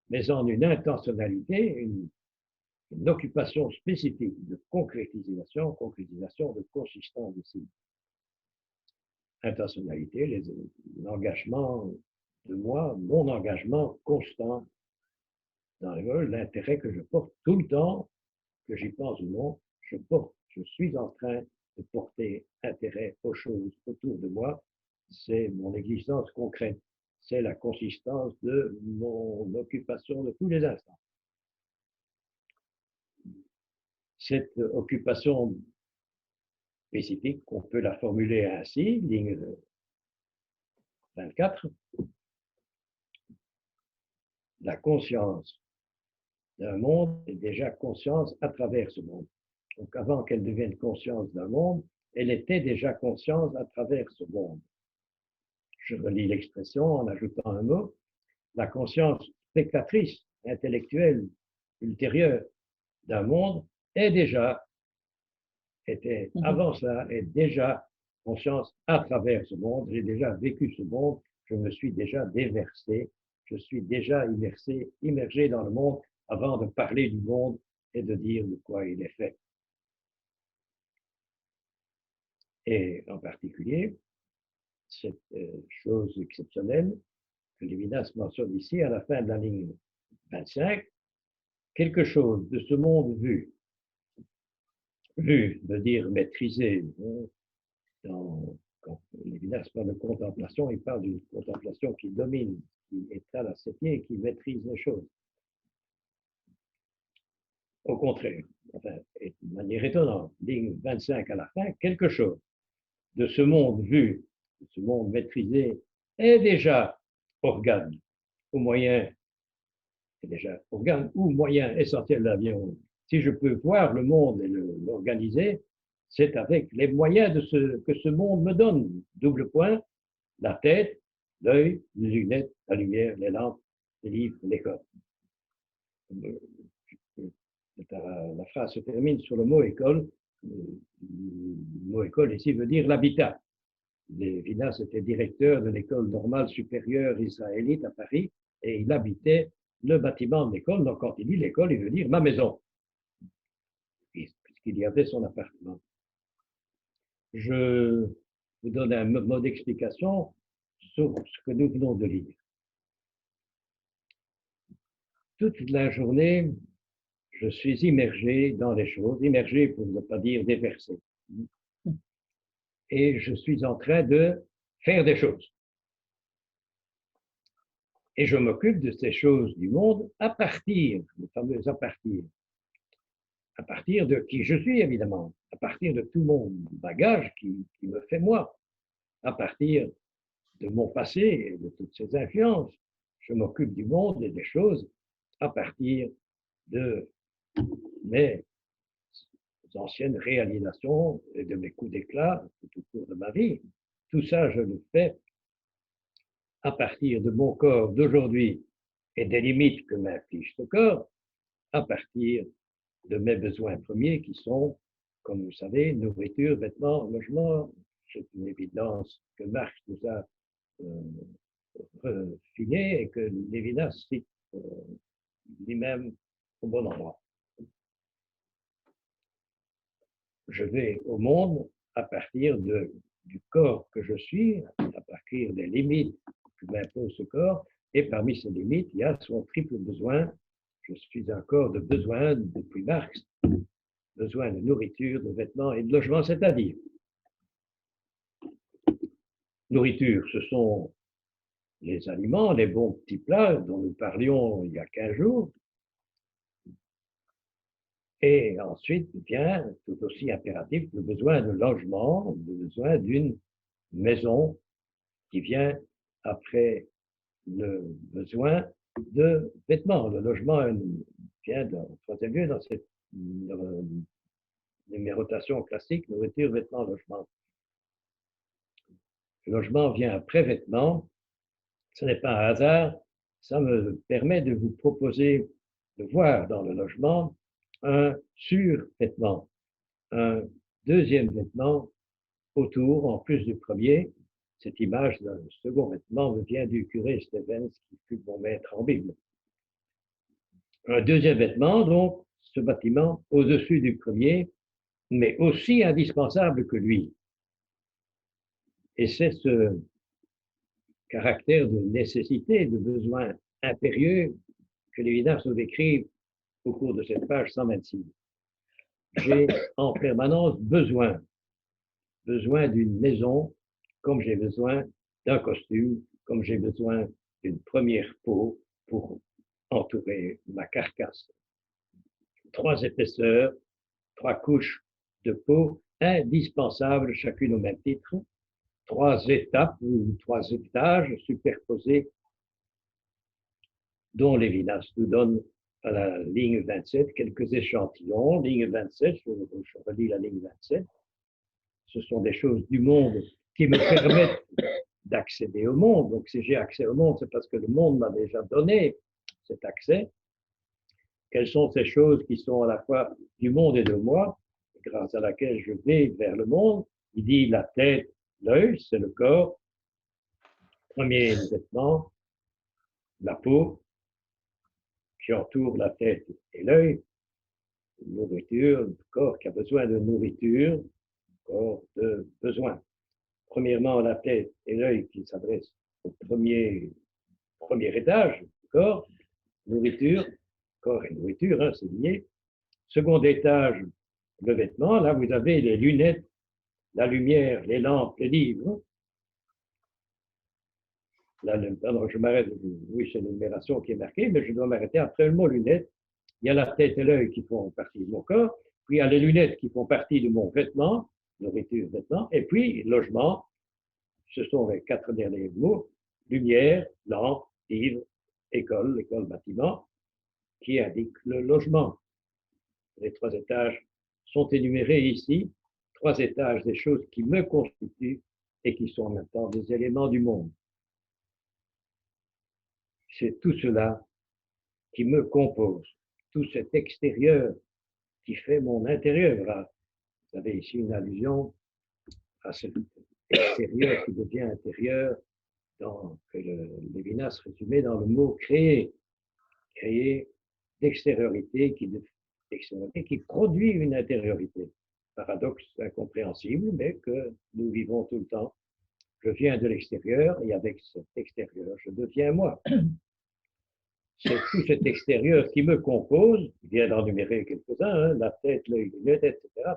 mais en une intentionnalité, une occupation spécifique de concrétisation de consistance ici. Intentionnalité, l'engagement de moi, mon engagement constant dans l'intérêt que je porte tout le temps, que j'y pense ou non, je suis en train de porter intérêt aux choses autour de moi. C'est mon existence concrète, c'est la consistance de mon occupation de tous les instants. Cette occupation spécifique, on peut la formuler ainsi, ligne 24, la conscience d'un monde est déjà conscience à travers ce monde. Donc avant qu'elle devienne conscience d'un monde, elle était déjà conscience à travers ce monde. Je relis l'expression en ajoutant un mot. La conscience spectatrice, intellectuelle, ultérieure d'un monde était avant ça, est déjà conscience à travers ce monde. J'ai déjà vécu ce monde, je me suis déjà déversé, je suis déjà immergé dans le monde avant de parler du monde et de dire de quoi il est fait. Et en particulier, cette chose exceptionnelle que Lévinas mentionne ici à la fin de la ligne 25, quelque chose de ce monde vu veut dire maîtrisé. Quand Lévinas parle de contemplation, il parle d'une contemplation qui domine, qui étale à ses pieds et qui maîtrise les choses. Au contraire, enfin, de manière étonnante, ligne 25 à la fin, quelque chose de ce monde vu, de ce monde maîtrisé, est déjà organe ou moyen essentiel de la vie. Si je peux voir le monde et l'organiser, c'est avec les moyens que ce monde me donne. Double point, la tête, l'œil, les lunettes, la lumière, les lampes, les livres, l'école. La phrase se termine sur le mot école. Le mot école ici veut dire l'habitat. Lévinas était directeur de l'école normale supérieure israélite à Paris et il habitait le bâtiment de l'école. Donc quand il dit l'école, il veut dire ma maison, puisqu'il y avait son appartement. Je vous donne un mot d'explication sur ce que nous venons de lire. Toute la journée, je suis immergé dans les choses, immergé pour ne pas dire déversé. Et je suis en train de faire des choses. Et je m'occupe de ces choses du monde à partir, le fameux à partir de qui je suis évidemment, à partir de tout mon bagage qui me fait moi, à partir de mon passé et de toutes ces influences. Je m'occupe du monde et des choses à partir de mes anciennes réalisations et de mes coups d'éclat tout au cours de ma vie. Tout ça, je le fais à partir de mon corps d'aujourd'hui et des limites que m'inflige ce corps, à partir de mes besoins premiers qui sont, comme vous savez, nourriture, vêtements, logement. C'est une évidence que Marx nous a refiné et que Lévinas cite lui-même au bon endroit. Je vais au monde à partir du corps que je suis, à partir des limites que m'impose ce corps, et parmi ces limites, il y a son triple besoin. Je suis un corps de besoin depuis Marx, besoin de nourriture, de vêtements et de logement, c'est-à-dire nourriture, ce sont les aliments, les bons petits plats dont nous parlions il y a 15 jours. Et ensuite vient tout aussi impératif le besoin de logement, le besoin d'une maison qui vient après le besoin de vêtements. Le logement vient en troisième lieu dans cette numérotation classique, nourriture, vêtements, logement. Le logement vient après vêtements. Ce n'est pas un hasard. Ça me permet de vous proposer de voir dans le logement un survêtement, un deuxième vêtement autour, en plus du premier. Cette image d'un second vêtement me vient du curé Stevens, qui fut mon maître en Bible. Un deuxième vêtement, donc, ce bâtiment au-dessus du premier, mais aussi indispensable que lui. Et c'est ce caractère de nécessité, de besoin impérieux que Lévinas nous décrit au cours de cette page 126. J'ai en permanence besoin d'une maison, comme j'ai besoin d'un costume, comme j'ai besoin d'une première peau pour entourer ma carcasse. 3 épaisseurs, 3 couches de peau indispensables, chacune au même titre, 3 étapes ou 3 étages superposés, dont Lévinas nous donne à la ligne 27 quelques échantillons. Ligne 27, je relis la ligne 27. Ce sont des choses du monde qui me permettent d'accéder au monde. Donc, si j'ai accès au monde, c'est parce que le monde m'a déjà donné cet accès. Quelles sont ces choses qui sont à la fois du monde et de moi, grâce à laquelle je vais vers le monde? Il dit la tête, l'œil, c'est le corps. Premier vêtement, la peau qui entoure la tête et l'œil. Nourriture, le corps qui a besoin de nourriture, corps de besoin. Premièrement, la tête et l'œil qui s'adressent au premier étage du corps, nourriture, corps et nourriture, hein, c'est lié. Second étage, le vêtement, là vous avez les lunettes, la lumière, les lampes, les livres. Là, pardon, je m'arrête, oui, c'est l'énumération qui est marquée, mais je dois m'arrêter après le mot lunettes. Il y a la tête et l'œil qui font partie de mon corps, puis il y a les lunettes qui font partie de mon vêtement, nourriture, vêtement, et puis logement, ce sont les 4 derniers mots, lumière, lampe, livre, école, bâtiment, qui indiquent le logement. Les 3 étages sont énumérés ici, 3 étages des choses qui me constituent et qui sont en même temps des éléments du monde. C'est tout cela qui me compose, tout cet extérieur qui fait mon intérieur. Là, vous avez ici une allusion à cet extérieur qui devient intérieur, que Lévinas résumait dans le mot créer. Créer d'extériorité qui produit une intériorité. Paradoxe incompréhensible, mais que nous vivons tout le temps. Je viens de l'extérieur et avec cet extérieur, je deviens moi. C'est tout cet extérieur qui me compose, il vient d'en numérer quelques-uns, hein, la tête, l'œil, les lunettes, etc.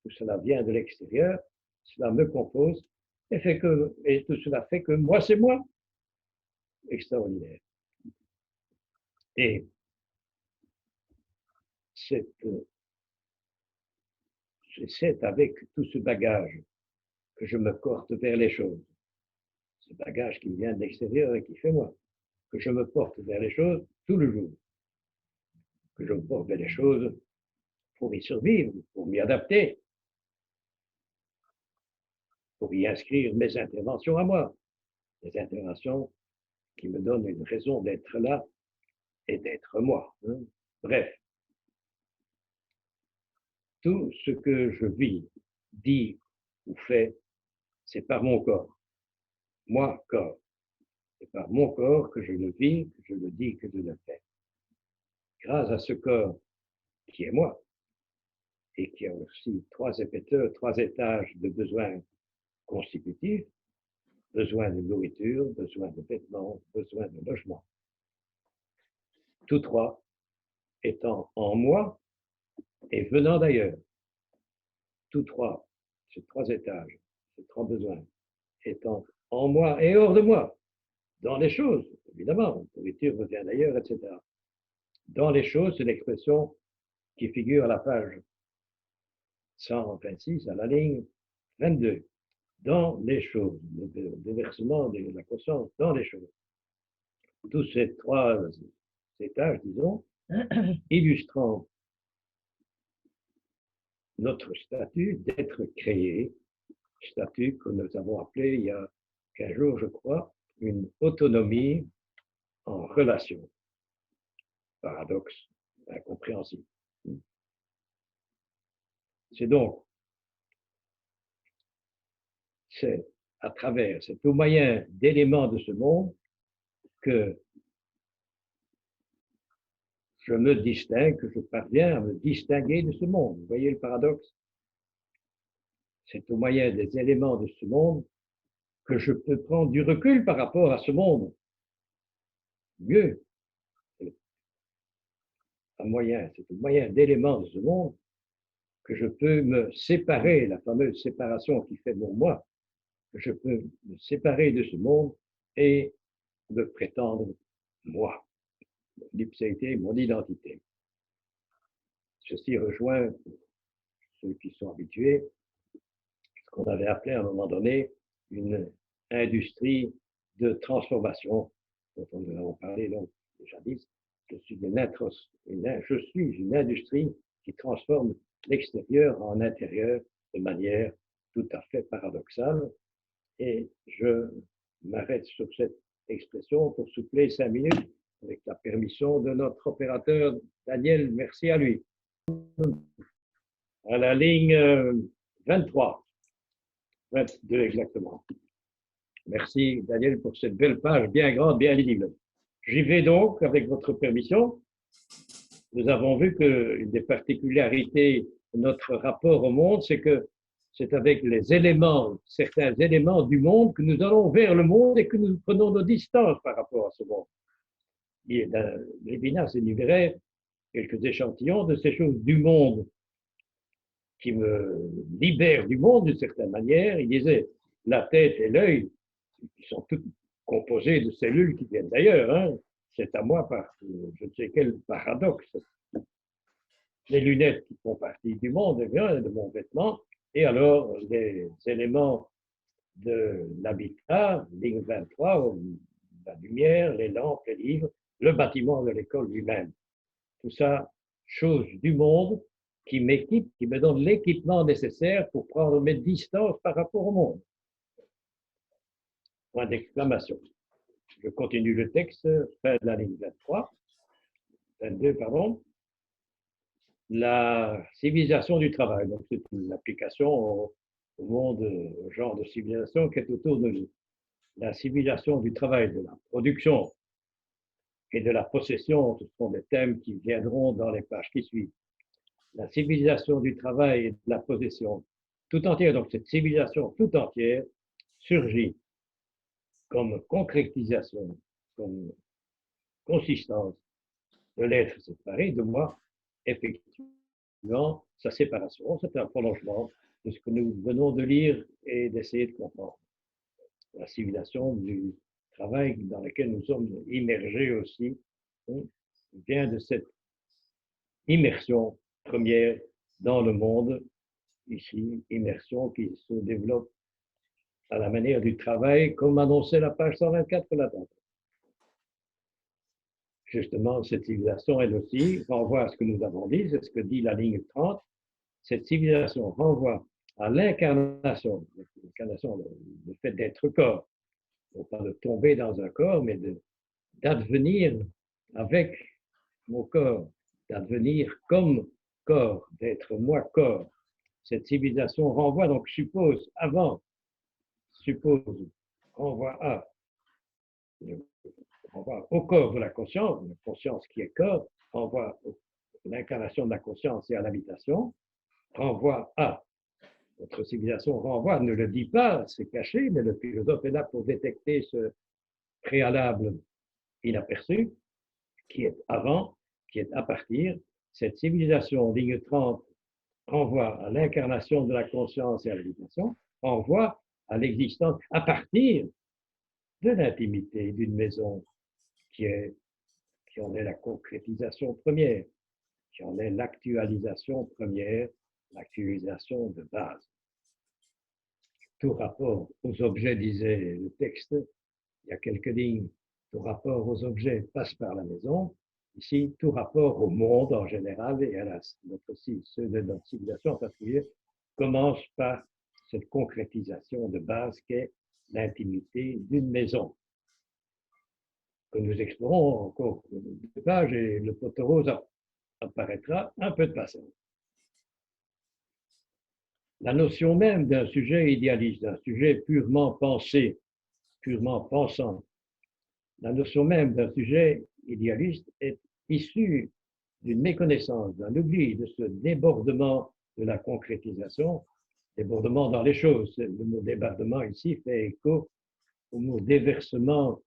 Tout cela vient de l'extérieur, cela me compose, et tout cela fait que moi, c'est moi. Extraordinaire. Et c'est avec tout ce bagage que je me porte vers les choses. Ce bagage qui vient de l'extérieur et qui fait moi. Que je me porte vers les choses tout le jour. Que je me porte vers les choses pour y survivre, pour m'y adapter, pour y inscrire mes interventions à moi. Des interventions qui me donnent une raison d'être là et d'être moi. Hein. Bref, tout ce que je vis, dis ou fais, c'est par mon corps. Moi, corps. C'est par mon corps que je le vis, que je le dis, que je le fais. grâce à ce corps qui est moi, et qui a aussi trois épaisseurs, trois étages de besoins constitutifs, besoin de nourriture, besoin de vêtements, besoin de logement. Tous trois étant en moi et venant d'ailleurs. Tous trois, ces trois étages, ces trois besoins, étant en moi et hors de moi, dans les choses, évidemment, la nourriture revient d'ailleurs, etc. Dans les choses, c'est l'expression qui figure à la page 126, à la ligne 22. Dans les choses, le déversement de la conscience dans les choses. Tous ces trois étages, disons, illustrant notre statut d'être créé, statut que nous avons appelé il y a 15 jours, je crois, une autonomie en relation. Paradoxe incompréhensible. C'est donc, c'est à travers, c'est au moyen d'éléments de ce monde que je me distingue, que je parviens à me distinguer de ce monde. Vous voyez le paradoxe? C'est au moyen des éléments de ce monde que je peux prendre du recul par rapport à ce monde. Mieux, c'est au moyen d'éléments de ce monde que je peux me séparer, la fameuse séparation qui fait mon moi, que je peux me séparer de ce monde et me prétendre moi, l'ipséité, mon identité. Ceci rejoint ceux qui sont habitués, ce qu'on avait appelé à un moment donné une industrie de transformation, dont nous avons parlé donc déjà dit. Je suis une industrie qui transforme l'extérieur en intérieur de manière tout à fait paradoxale. Et je m'arrête sur cette expression pour souffler 5 minutes avec la permission de notre opérateur Daniel. Merci à lui. À la ligne 23, 22 exactement. Merci Daniel pour cette belle page bien grande, bien lisible. J'y vais donc avec votre permission. Nous avons vu qu'une des particularités de notre rapport au monde, c'est que c'est avec les éléments, certains éléments du monde que nous allons vers le monde et que nous prenons nos distances par rapport à ce monde. Lévinas énumérait quelques échantillons de ces choses du monde qui me libèrent du monde d'une certaine manière. Il disait la tête et l'œil, qui sont toutes composées de cellules qui viennent d'ailleurs. Hein. C'est à moi par je ne sais quel paradoxe. Les lunettes qui font partie du monde, de mon vêtement, et alors les éléments de l'habitat, ligne 23, la lumière, les lampes, les livres, le bâtiment de l'école lui-même. Tout ça, choses du monde qui m'équipent, qui me donnent l'équipement nécessaire pour prendre mes distances par rapport au monde. Point d'exclamation. Je continue le texte, fin de la ligne 22, pardon. La civilisation du travail. Donc, c'est une application au monde, au genre de civilisation qui est autour de nous. La civilisation du travail, de la production et de la possession, ce sont des thèmes qui viendront dans les pages qui suivent. La civilisation du travail et de la possession tout entière, donc cette civilisation tout entière surgit comme concrétisation, comme consistance de l'être séparé de moi, effectivement, sa séparation. C'est un prolongement de ce que nous venons de lire et d'essayer de comprendre. La civilisation du travail dans lequel nous sommes immergés aussi vient de cette immersion première dans le monde, ici, immersion qui se développe à la manière du travail, comme annonçait la page 124 de la table. Justement, cette civilisation, elle aussi, renvoie à ce que nous avons dit, c'est ce que dit la ligne 30. Cette civilisation renvoie à l'incarnation, le fait d'être corps, non pas de tomber dans un corps, mais d'advenir avec mon corps, d'advenir comme corps, d'être moi corps. Cette civilisation renvoie, donc suppose, renvoie au corps de la conscience qui est corps, renvoie à l'incarnation de la conscience et à l'habitation, renvoie à notre civilisation, renvoie, ne le dit pas, c'est caché, mais le philosophe est là pour détecter ce préalable inaperçu qui est avant, qui est à partir. Cette civilisation, ligne 30, renvoie à l'incarnation de la conscience et à l'habitation, renvoie à l'existence à partir de l'intimité d'une maison qui en est la concrétisation première, qui en est l'actualisation première, l'actualisation de base. Tout rapport aux objets, disait le texte, il y a quelques lignes, tout rapport aux objets passe par la maison. Ici, tout rapport au monde en général et à ceux de notre civilisation en particulier commence par cette concrétisation de base qu'est l'intimité d'une maison, que nous explorons encore deux pages et le poteau rose apparaîtra un peu de passage. La notion même d'un sujet idéaliste, d'un sujet purement pensé, purement pensant, la notion même d'un sujet idéaliste est issue d'une méconnaissance, d'un oubli, de ce débordement de la concrétisation, débordement dans les choses. Le mot débordement ici fait écho au mot déversement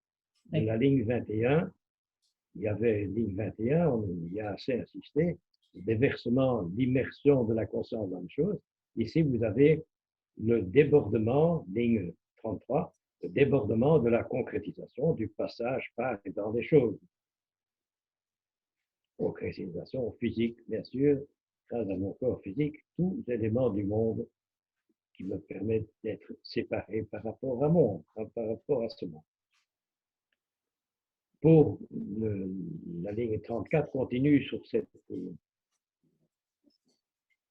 de la ligne 21. Il y avait ligne 21, on y a assez insisté, déversement, l'immersion de la conscience dans les choses. Ici, vous avez le débordement, ligne 33, le débordement de la concrétisation, du passage par et dans les choses. Concrétisation physique, bien sûr, grâce à mon corps physique, tous les éléments du monde qui me permettent d'être séparé par rapport à mon, par rapport à ce monde. Pour la ligne 34 continue sur cette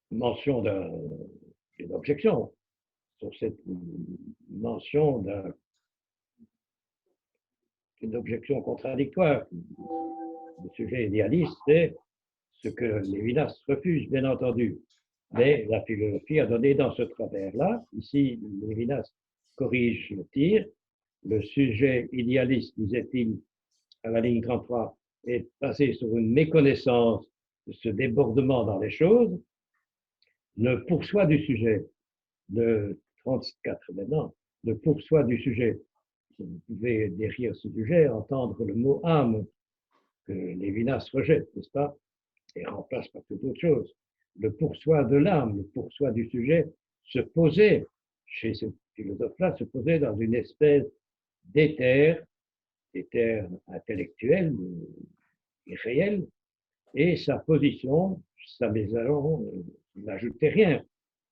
mention d'une objection, sur cette mention d'une objection contradictoire. Le sujet idéaliste, c'est ce que Lévinas refuse, bien entendu. Mais la philosophie a donné dans ce travers-là, ici, Lévinas corrige le tir. Le sujet idéaliste, disait-il, à la ligne 33, est basé sur une méconnaissance de ce débordement dans les choses. Le pourçoit du sujet, le 34 maintenant, le pourçoit du sujet. Vous pouvez derrière ce sujet entendre le mot âme, que Lévinas rejette, n'est-ce pas, et remplace par toute autre chose. Le pourçoit de l'âme, le pourçoit du sujet, se posait, chez ce philosophe-là, se posait dans une espèce d'éther intellectuel, irréel, et sa position, sa maison, n'ajoutait rien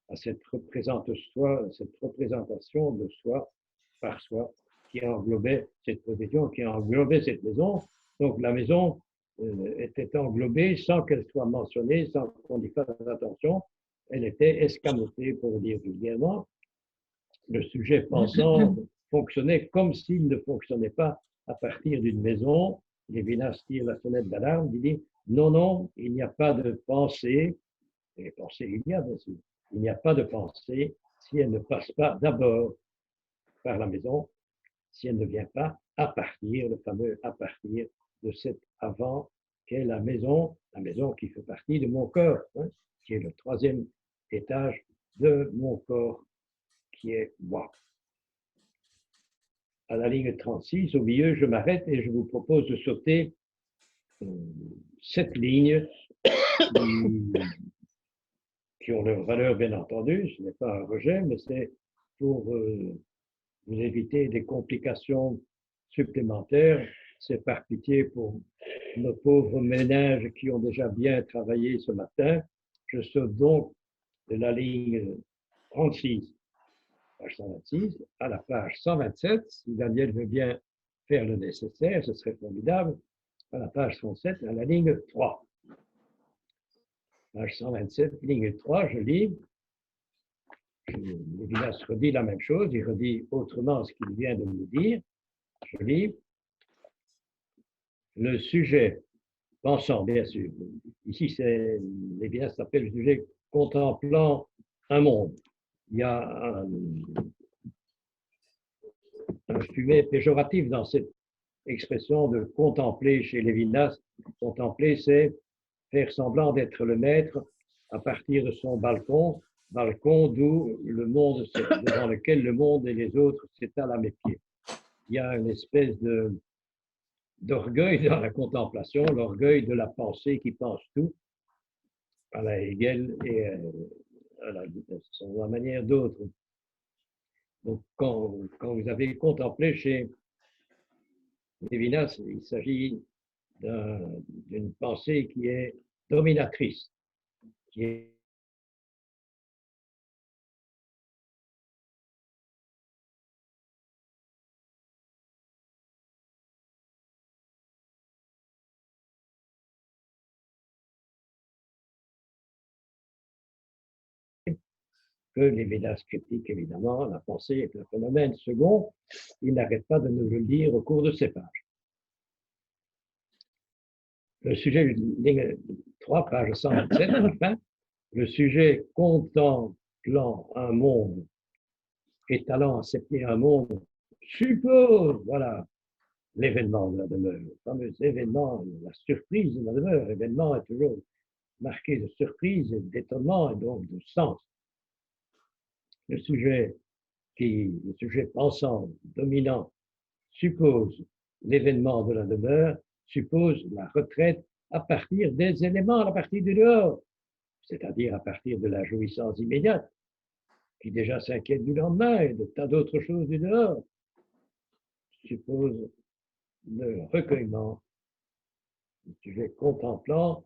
à cette représentation de soi par soi qui englobait cette position, qui englobait cette maison. Donc la maison était englobée sans qu'elle soit mentionnée, sans qu'on y fasse attention. Elle était escamotée, pour dire vulgairement. Le sujet pensant fonctionnait comme s'il ne fonctionnait pas à partir d'une maison. Lévinas tire la sonnette d'alarme, il dit non, non, il n'y a pas de pensée, et pensée il y a bien sûr, il n'y a pas de pensée si elle ne passe pas d'abord par la maison, si elle ne vient pas à partir, le fameux à partir de cet avant qu'est la maison qui fait partie de mon corps, hein, qui est le troisième étage de mon corps, qui est moi. À la ligne 36, au milieu, je m'arrête et je vous propose de sauter cette ligne qui ont leur valeur, bien entendu. Ce n'est pas un rejet, mais c'est pour vous éviter des complications supplémentaires. C'est par pitié pour nos pauvres ménages qui ont déjà bien travaillé ce matin. Je saute donc de la ligne 36, page 126, à la page 127. Si Daniel veut bien faire le nécessaire, ce serait formidable. À la page 107, à la ligne 3. Page 127, ligne 3, je lis. Lévinas redit la même chose, il redit autrement ce qu'il vient de nous dire. Je lis. Le sujet pensant, bien sûr. Ici, Lévinas s'appelle le sujet contemplant un monde. Il y a un fumet péjoratif dans cette expression de contempler chez Lévinas. Contempler, c'est faire semblant d'être le maître à partir de son balcon, balcon d'où le monde, devant lequel le monde et les autres s'étalent à mes pieds. Il y a une espèce d'orgueil dans la contemplation, l'orgueil de la pensée qui pense tout, à la Hegel et à la manière d'autres. Donc, quand vous avez contemplé chez Lévinas, il s'agit d'une pensée qui est dominatrice, qui est que Lévinas critique évidemment la pensée est un phénomène second. Il n'arrête pas de nous le dire au cours de ses pages. Le sujet, ligne 3, page 127, enfin, le sujet contemplant un monde, étalant à ses pieds un monde, suppose, voilà, l'événement de la demeure, le fameux événement, la surprise de la demeure. L'événement est toujours marqué de surprise et d'étonnement et donc de sens. Le sujet pensant, dominant, suppose l'événement de la demeure, suppose la retraite à partir des éléments, à partir du dehors, c'est-à-dire à partir de la jouissance immédiate, qui déjà s'inquiète du lendemain et de tas d'autres choses du dehors, suppose le recueillement, le sujet contemplant,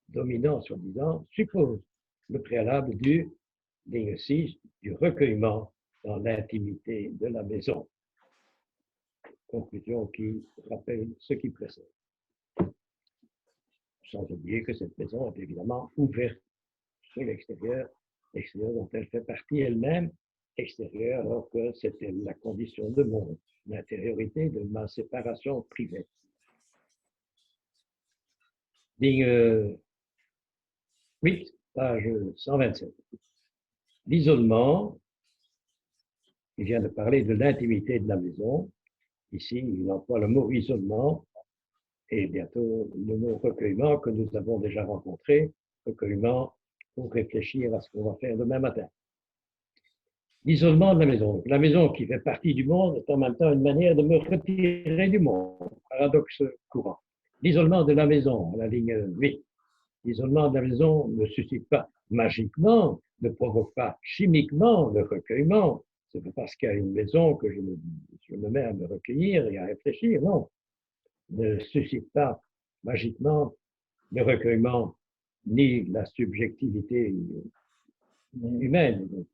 dominant, soi-disant, suppose le préalable du, ligne 6, du recueillement dans l'intimité de la maison. Conclusion qui rappelle ce qui précède. Sans oublier que cette maison est évidemment ouverte sur l'extérieur, l'extérieur dont elle fait partie elle-même, extérieur, alors que c'était la condition de mon intériorité, de ma séparation privée. Ligne 8, page 127. L'isolement, il vient de parler de l'intimité de la maison. Ici, il emploie le mot isolement et bientôt le mot recueillement que nous avons déjà rencontré, recueillement pour réfléchir à ce qu'on va faire demain matin. L'isolement de la maison qui fait partie du monde est en même temps une manière de me retirer du monde, paradoxe courant. L'isolement de la maison, la ligne 8, l'isolement de la maison ne suscite pas magiquement, ne provoque pas chimiquement le recueillement. C'est pas parce qu'il y a une maison que je me mets à me recueillir et à réfléchir, non. Ne suscite pas magiquement le recueillement ni la subjectivité humaine. Donc,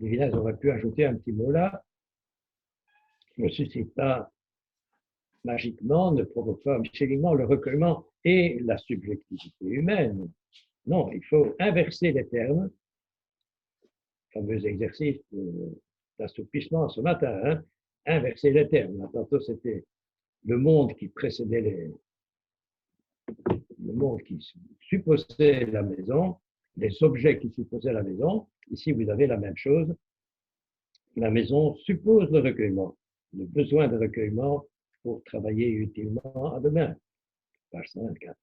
Lévinas aurait pu ajouter un petit mot là. Ne suscite pas magiquement, ne provoque pas chimiquement le recueillement et la subjectivité humaine. Non, il faut inverser les termes. Fameux exercice d'assoupissement ce matin, hein, inverser les termes. Là, tantôt, c'était le monde qui précédait le monde qui supposait la maison, les objets qui supposaient la maison. Ici, vous avez la même chose. La maison suppose le recueillement, le besoin de recueillement pour travailler utilement à demain. Page 124.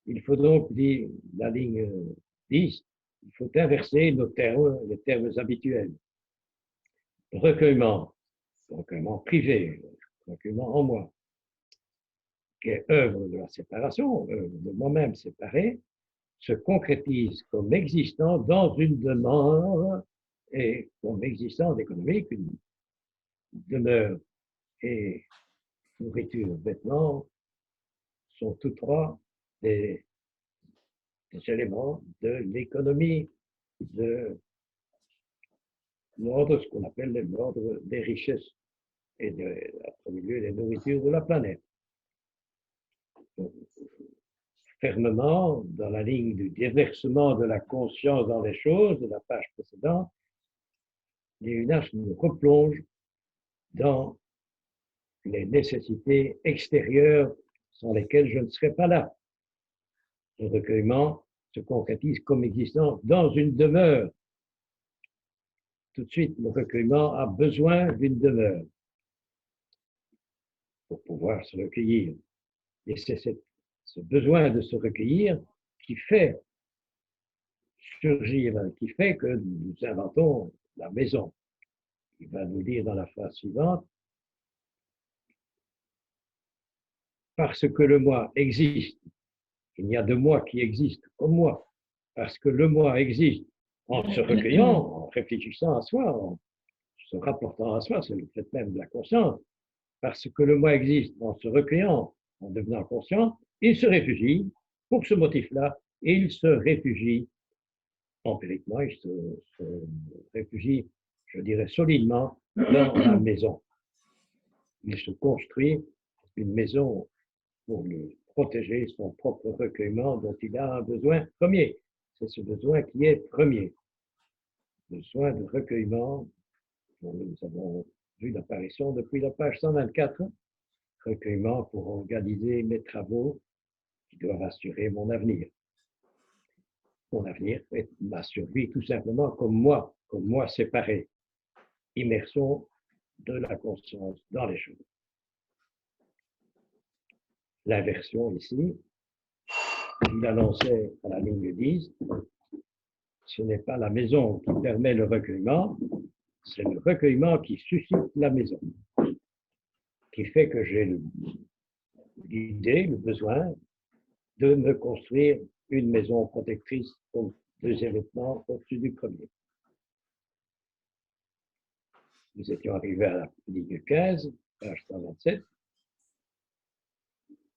Il faut donc dire la ligne 10, il faut inverser nos termes, les termes habituels. Recueillement privé, recueillement en moi, qui est œuvre de la séparation, œuvre de moi-même séparé, se concrétise comme existant dans une demeure et comme existence économique, une demeure et nourriture, vêtements sont tous trois des éléments de l'économie de l'ordre, ce qu'on appelle l'ordre des richesses et en premier lieu des nourritures de la planète. Donc, fermement, dans la ligne du déversement de la conscience dans les choses, de la page précédente, Lévinas nous replonge dans les nécessités extérieures sans lesquelles je ne serais pas là. Le recueillement se concrétise comme existant dans une demeure. Tout de suite, le recueillement a besoin d'une demeure. pour pouvoir se recueillir. Et c'est ce besoin de se recueillir qui fait surgir, qui fait que nous inventons la maison. Il va nous dire dans la phrase suivante, parce que le moi existe, il n'y a de moi qui existe comme moi, parce que le moi existe en se recueillant, en réfléchissant à soi, en se rapportant à soi, c'est le fait même de la conscience, parce que le moi existe en se recueillant, en devenant conscient, il se réfugie pour ce motif-là, et il se réfugie empiriquement, il se réfugie, je dirais, solidement dans la maison. Il se construit une maison pour lui protéger son propre recueillement dont il a un besoin premier. C'est ce besoin qui est premier. Besoin de recueillement, dont nous avons vu l'apparition depuis la page 124. Recueillement pour organiser mes travaux qui doivent assurer mon avenir. Mon avenir est ma survie tout simplement comme moi séparé. Immersion de la conscience dans les choses. L'inversion ici, il annonçait à la ligne 10, ce n'est pas la maison qui permet le recueillement, c'est le recueillement qui suscite la maison, qui fait que j'ai l'idée, le besoin de me construire une maison protectrice comme deuxième élément au-dessus du premier. Nous étions arrivés à la ligne 15, page 127.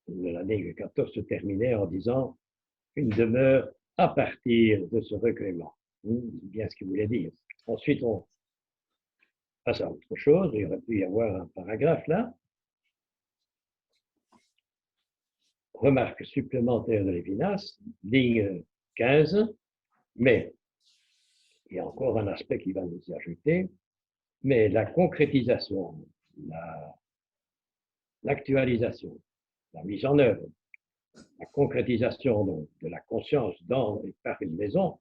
La ligne 14 se terminait en disant une demeure à partir de ce recueillement. C'est bien ce qu'il voulait dire. Ensuite, on passe à autre chose. Il aurait pu y avoir un paragraphe là. Remarque supplémentaire de Lévinas, ligne 15, mais il y a encore un aspect qui va nous y ajouter, mais la concrétisation, l'actualisation, la mise en œuvre, la concrétisation donc, de la conscience dans et par une maison,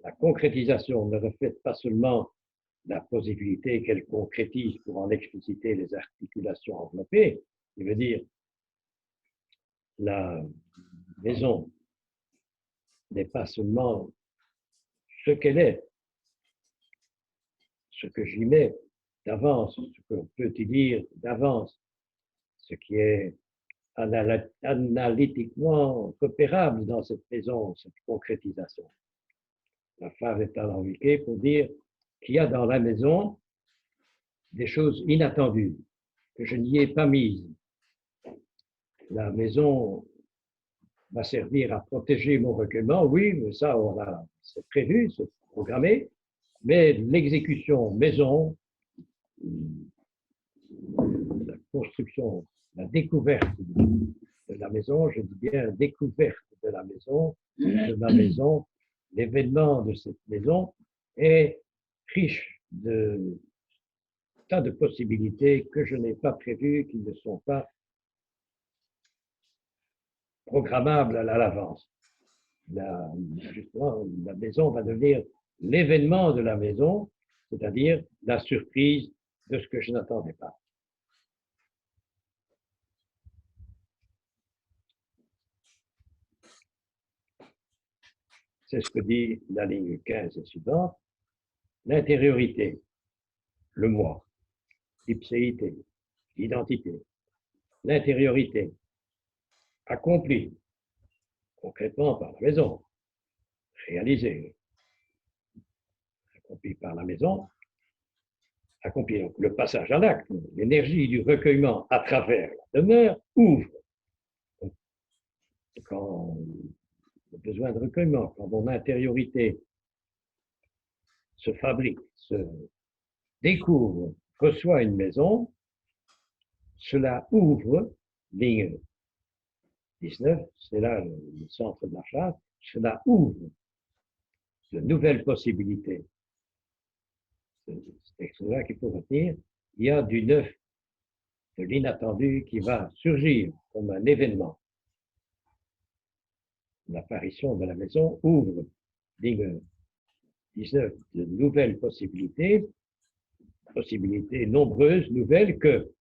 la concrétisation ne reflète pas seulement la possibilité qu'elle concrétise pour en expliciter les articulations enveloppées, il veut dire la maison n'est pas seulement ce qu'elle est, ce que j'y mets d'avance, ce qu'on peut y dire d'avance, ce qui est analytiquement repérable dans cette maison, cette concrétisation. La phrase est alambiquée pour dire qu'il y a dans la maison des choses inattendues, que je n'y ai pas mises. La maison va servir à protéger mon recueillement, oui, mais ça, c'est prévu, c'est programmé, mais l'exécution maison, la construction, la découverte de la maison, je dis bien découverte de la maison, de ma maison, l'événement de cette maison est riche de tas de possibilités que je n'ai pas prévues, qui ne sont pas programmable à l'avance. Justement, la maison va devenir l'événement de la maison, c'est-à-dire la surprise de ce que je n'attendais pas. C'est ce que dit la ligne 15 et suivante. L'intériorité, le moi, l'ipséité, l'identité, l'intériorité, accompli concrètement par la maison, réalisé, accompli par la maison, accompli donc le passage à l'acte, l'énergie du recueillement à travers la demeure ouvre. Quand le besoin de recueillement, quand mon intériorité se fabrique, se découvre, reçoit une maison, cela ouvre, ligne 19, c'est là le centre de la phrase, cela ouvre de nouvelles possibilités. C'est texte-là qu'il faut retenir. Il y a du neuf, de l'inattendu qui va surgir comme un événement. L'apparition de la maison ouvre, ligne 19, de nouvelles possibilités, possibilités nombreuses, nouvelles que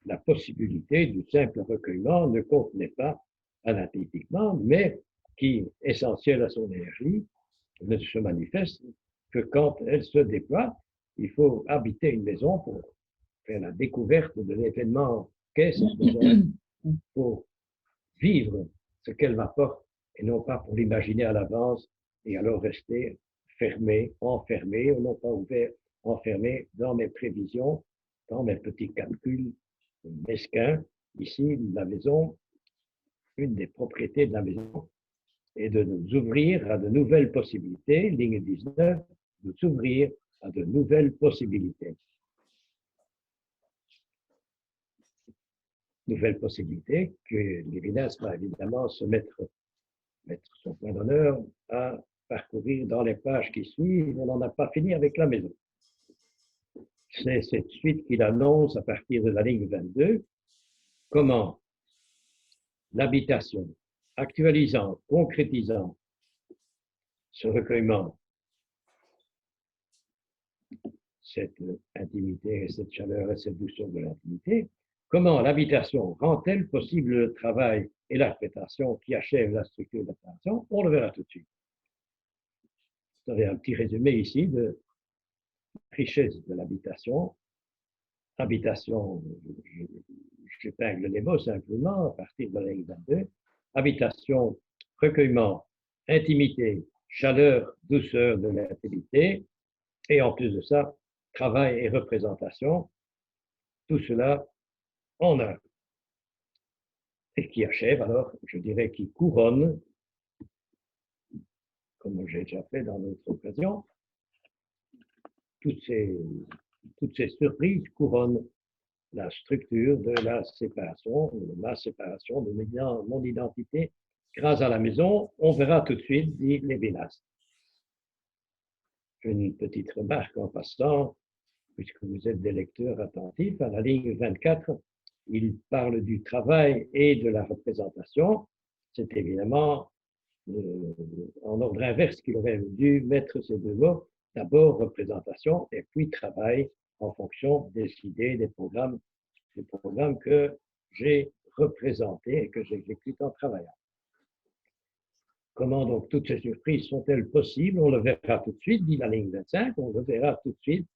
la possibilité du simple recueillement ne contenait pas analytiquement, mais qui, essentielle à son énergie, ne se manifeste que quand elle se déploie. Il faut habiter une maison pour faire la découverte de l'événement qu'est cette maison, pour vivre ce qu'elle m'apporte et non pas pour l'imaginer à l'avance et alors rester fermé, enfermé, ou non pas ouvert, enfermé dans mes prévisions, dans mes petits calculs mesquins. Ici, la maison, une des propriétés de la maison est de nous ouvrir à de nouvelles possibilités, ligne 19, de s'ouvrir à de nouvelles possibilités. Nouvelles possibilités que Lévinas va évidemment se mettre son point d'honneur à parcourir dans les pages qui suivent. On n'en a pas fini avec la maison. C'est cette suite qu'il annonce à partir de la ligne 22, comment l'habitation, actualisant, concrétisant ce recueillement, cette intimité et cette chaleur et cette douceur de l'intimité, comment l'habitation rend-elle possible le travail et l'interprétation qui achève la structure de l'interprétation? On le verra tout de suite. Vous avez un petit résumé ici de richesse de l'habitation. Habitation, j'épingle les mots simplement à partir de la ligne 22. Habitation, recueillement, intimité, chaleur, douceur de l'intimité, et en plus de ça, travail et représentation, tout cela en un. Et qui achève alors, je dirais, qui couronne, comme j'ai déjà fait dans d'autres occasions, toutes ces surprises couronnent la structure de la séparation, ma séparation de mon identité grâce à la maison. On verra tout de suite, dit Lévinas. Une petite remarque en passant, puisque vous êtes des lecteurs attentifs, à la ligne 24, il parle du travail et de la représentation. C'est évidemment en ordre inverse qu'il aurait dû mettre ces deux mots. D'abord représentation et puis travail en fonction des idées, des programmes que j'ai représentés et que j'exécute en travaillant. Comment donc toutes ces surprises sont-elles possibles? On le verra tout de suite, dit la ligne 25, on le verra tout de suite.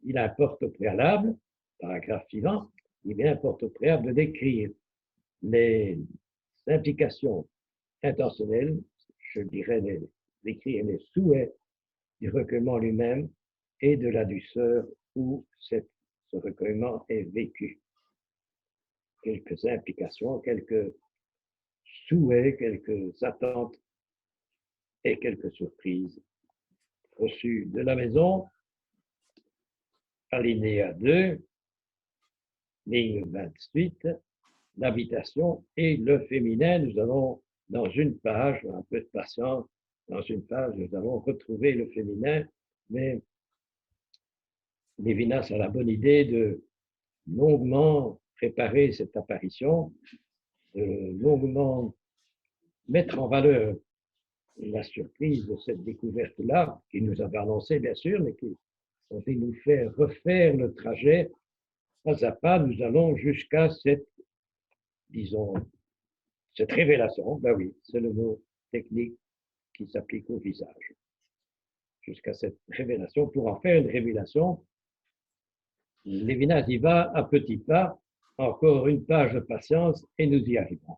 Il importe au préalable, paragraphe suivant, il importe au préalable de décrire les implications intentionnelles, je dirais d'écrire les souhaits du recueillement lui-même et de la douceur où ce recueillement est vécu. Quelques implications, quelques souhaits, quelques attentes et quelques surprises reçues de la maison. Alinéa 2, ligne 28, l'habitation et le féminin. Nous allons, dans une page, un peu de patience, dans une page, nous allons retrouver le féminin, mais Lévinas a la bonne idée de longuement préparer cette apparition, de longuement mettre en valeur la surprise de cette découverte-là, qui nous avait annoncé, bien sûr, mais qui va nous faire refaire le trajet. Pas à pas, nous allons jusqu'à cette, disons, cette révélation. Ben oui, c'est le mot technique qui s'applique au visage. Jusqu'à cette révélation. Pour en faire une révélation, Lévinas y va à petits pas, encore une page de patience et nous y arriverons.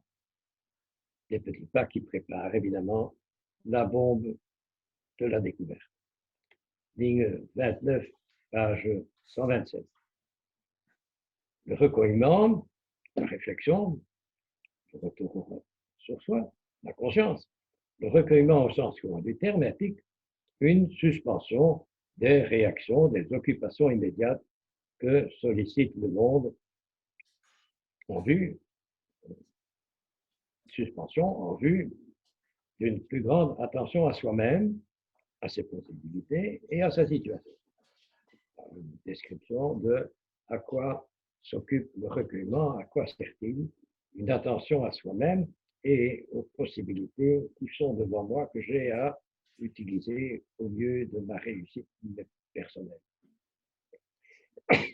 Des petits pas qui préparent évidemment la bombe de la découverte. Ligne 29, page 127. Le recueillement, la réflexion, le retour sur soi, la conscience. Le recueillement au sens courant du terme implique une suspension des réactions, des occupations immédiates que sollicite le monde en vue, suspension en vue d'une plus grande attention à soi-même, à ses possibilités et à sa situation. Une description de à quoi s'occupe le recueillement, à quoi sert-il, une attention à soi-même et aux possibilités qui sont devant moi que j'ai à utiliser au mieux de ma réussite personnelle.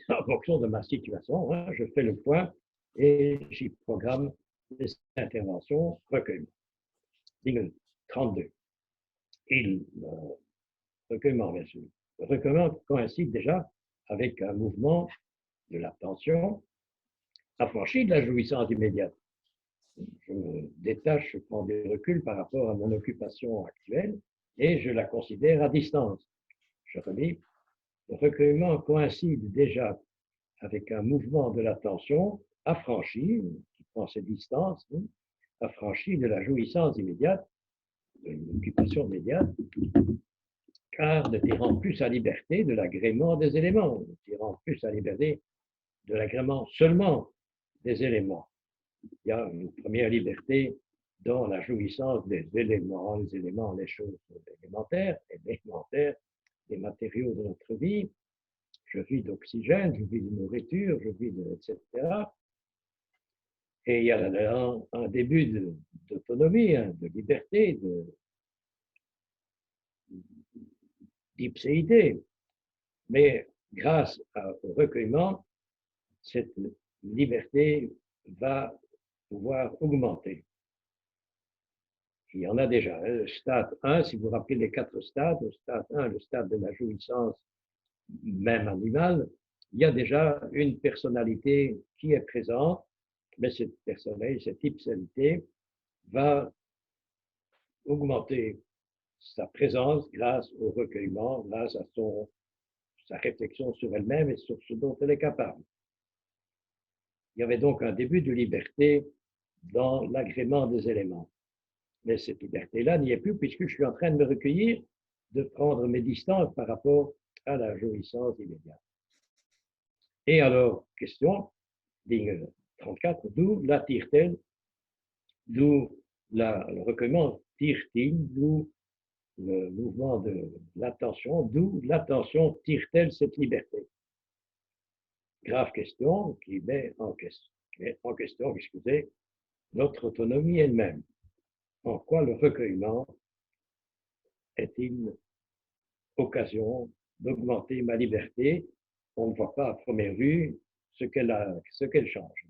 en fonction de ma situation, hein, je fais le point et j'y programme les interventions recueillement. Ligne 32. Et le recueillement, bien sûr. Le recueillement coïncide déjà avec un mouvement de l'attention affranchi de la jouissance immédiate. Je me détache, je prends des reculs par rapport à mon occupation actuelle et je la considère à distance. Je relis, le recueillement coïncide déjà avec un mouvement de l'attention affranchi, qui prend ses distances, affranchi de la jouissance immédiate, de l'occupation immédiate, car ne tirant plus sa liberté de l'agrément des éléments, ne tirant plus sa liberté de l'agrément seulement des éléments. Il y a une première liberté dans la jouissance des éléments, les choses élémentaires, les matériaux de notre vie. Je vis d'oxygène, je vis de nourriture, je vis de, etc. Et il y a là un début d'autonomie, de liberté, d'ipséité. Mais grâce au recueillement, cette liberté va pouvoir augmenter. Il y en a déjà. Le stade 1, si vous vous rappelez les 4 stades, le stade 1, le stade de la jouissance, même animale, il y a déjà une personnalité qui est présente, mais cette personnalité, cette ipséité va augmenter sa présence grâce au recueillement, grâce à sa réflexion sur elle-même et sur ce dont elle est capable. Il y avait donc un début de liberté dans l'agrément des éléments. Mais cette liberté-là n'y est plus puisque je suis en train de me recueillir, de prendre mes distances par rapport à la jouissance immédiate. Et alors, question, ligne 34, d'où l'attire-t-elle, d'où le recueillement tire-t-il, d'où le mouvement de l'attention, d'où l'attention tire-t-elle cette liberté? Grave question qui met en question, excusez, notre autonomie elle-même. En quoi le recueillement est-il occasion d'augmenter ma liberté? On ne voit pas à première vue ce qu'elle change.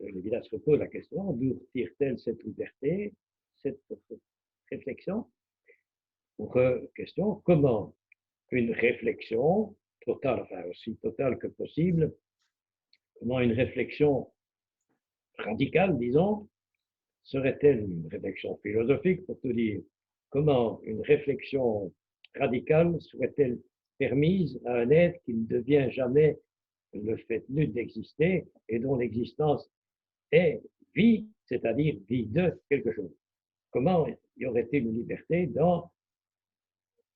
Lévinas repose la question, d'où tire-t-elle cette liberté, cette réflexion? Question, comment une réflexion totale, enfin aussi totale que possible, comment une réflexion radicale, disons, serait-elle une réflexion philosophique, pour tout dire, comment une réflexion radicale serait-elle permise à un être qui ne devient jamais le fait nu d'exister et dont l'existence est vie, c'est-à-dire vie de quelque chose? Comment y aurait-il une liberté dans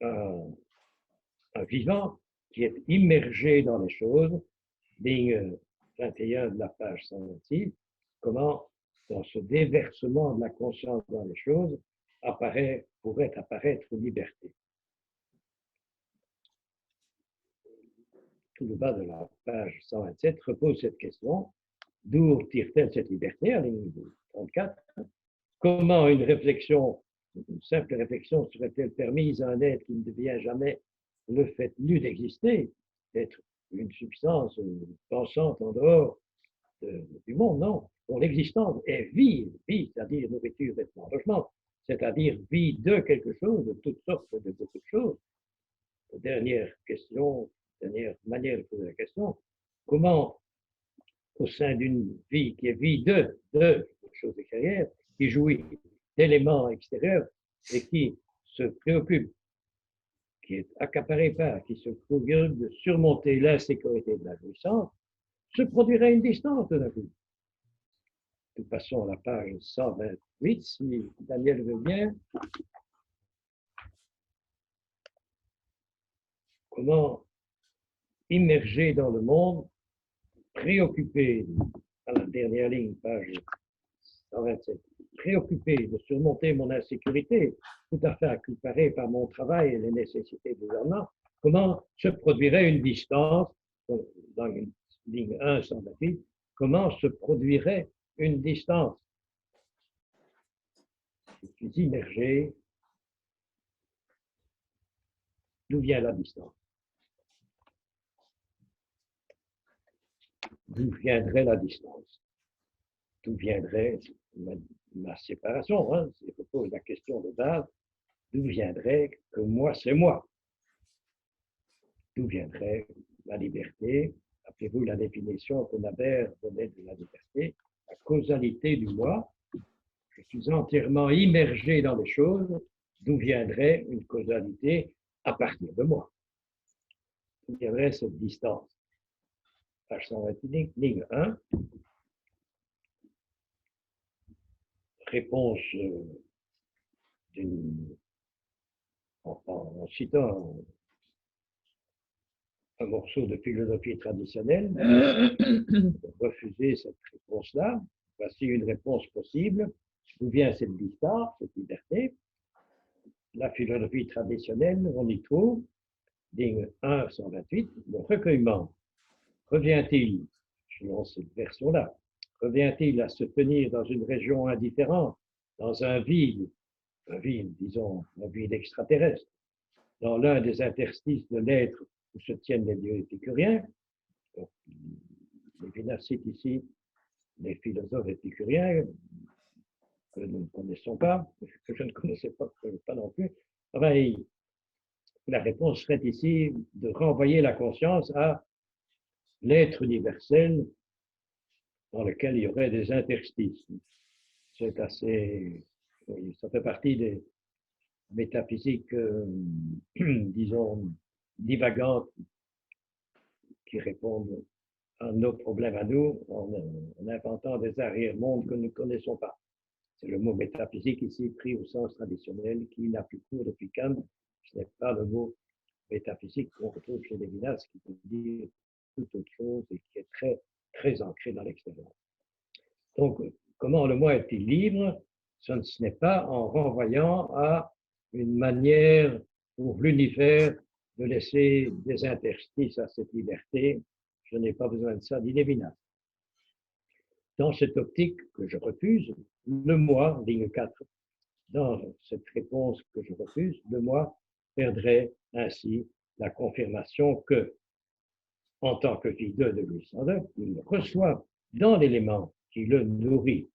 un vivant qui est immergé dans les choses, ligne 21 de la page 126, comment dans ce déversement de la conscience dans les choses pourrait apparaître une liberté. Tout le bas de la page 127 repose cette question, d'où tire-t-elle cette liberté, à ligne 34? Comment une simple réflexion serait-elle permise à un être qui ne devient jamais le fait nu d'exister, d'être une substance pensante en dehors du monde? Non, dont l'existence est vie, c'est-à-dire nourriture, vêtements, logement, c'est-à-dire vie de quelque chose, de toutes sortes de beaucoup de choses. Dernière manière de poser la question, comment au sein d'une vie qui est vie de choses extérieures, qui jouit d'éléments extérieurs et qui se préoccupe, qui est accaparé par, qui se préoccupe de surmonter l'insécurité de la jouissance, se produirait une distance de la vie. Nous passons à la page 128, si Daniel veut bien. Comment immerger dans le monde, préoccupé, à la dernière ligne, page 127, préoccupé de surmonter mon insécurité, tout à fait accaparé par mon travail et les nécessités du gouvernement, comment se produirait une distance, dans une ligne 1, 128, comment se produirait une distance? Je suis immergé. D'où vient la distance? d'où viendrait la distance, d'où viendrait ma séparation. Hein, si je pose la question de base, d'où viendrait que moi, c'est moi? D'où viendrait la liberté? Rappelez-vous la définition que Naber donnait de la liberté, la causalité du moi. Je suis entièrement immergé dans les choses, d'où viendrait une causalité à partir de moi? D'où viendrait cette distance? Page 121, ligne 1. Réponse en citant un morceau de philosophie traditionnelle, refuser cette réponse-là. Voici une réponse possible. D'où vient cette distance, cette liberté? La philosophie traditionnelle, on y trouve, ligne 1, 128, le recueillement revient-il, selon cette version-là, revient-il à se tenir dans une région indifférente, dans un vide, disons, un vide extraterrestre, dans l'un des interstices de l'être où se tiennent les dieux épicuriens? Lévinas cite ici les philosophes épicuriens que nous ne connaissons pas, que je ne connaissais pas non plus. Enfin, la réponse serait ici de renvoyer la conscience à l'être universel dans lequel il y aurait des interstices. C'est assez, oui, ça fait partie des métaphysiques, disons, divagantes qui répondent à nos problèmes à nous en inventant des arrière-mondes que nous ne connaissons pas. C'est le mot métaphysique ici pris au sens traditionnel qui n'a plus cours depuis Kant. Ce n'est pas le mot métaphysique qu'on retrouve chez Lévinas qui peut dire toute autre chose et qui est très, très ancré dans l'extérieur. Donc, comment le moi est-il libre? Ce n'est pas en renvoyant à une manière pour l'univers de laisser des interstices à cette liberté. Je n'ai pas besoin de ça, dit Lévinas. Dans cette optique que je refuse, le moi, ligne 4, dans cette réponse que je refuse, le moi perdrait ainsi la confirmation que, en tant que vie de Louis XVI, il reçoit dans l'élément qui le nourrit.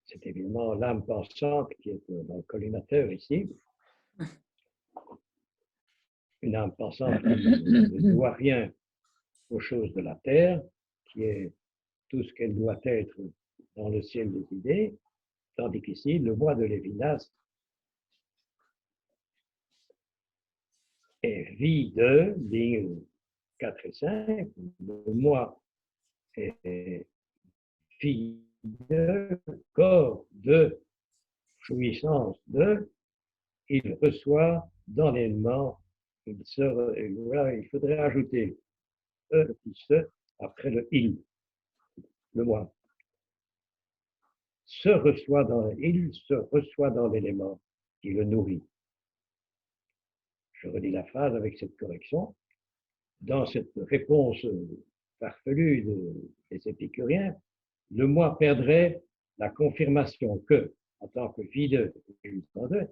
C'est évidemment l'âme pensante qui est dans le collimateur ici. Une âme pensante qui ne doit rien aux choses de la terre, qui est tout ce qu'elle doit être dans le ciel des idées, tandis qu'ici, le moi de Lévinas est vie de, lignes 4 et 5, le moi est vie de, corps de, jouissance de, il reçoit dans l'élément, voilà, il faudrait ajouter se après le il, le moi. Se reçoit dans l'élément qui le nourrit. Je relis la phrase avec cette correction. Dans cette réponse farfelue des épicuriens, le moi perdrait la confirmation que, en tant que vide,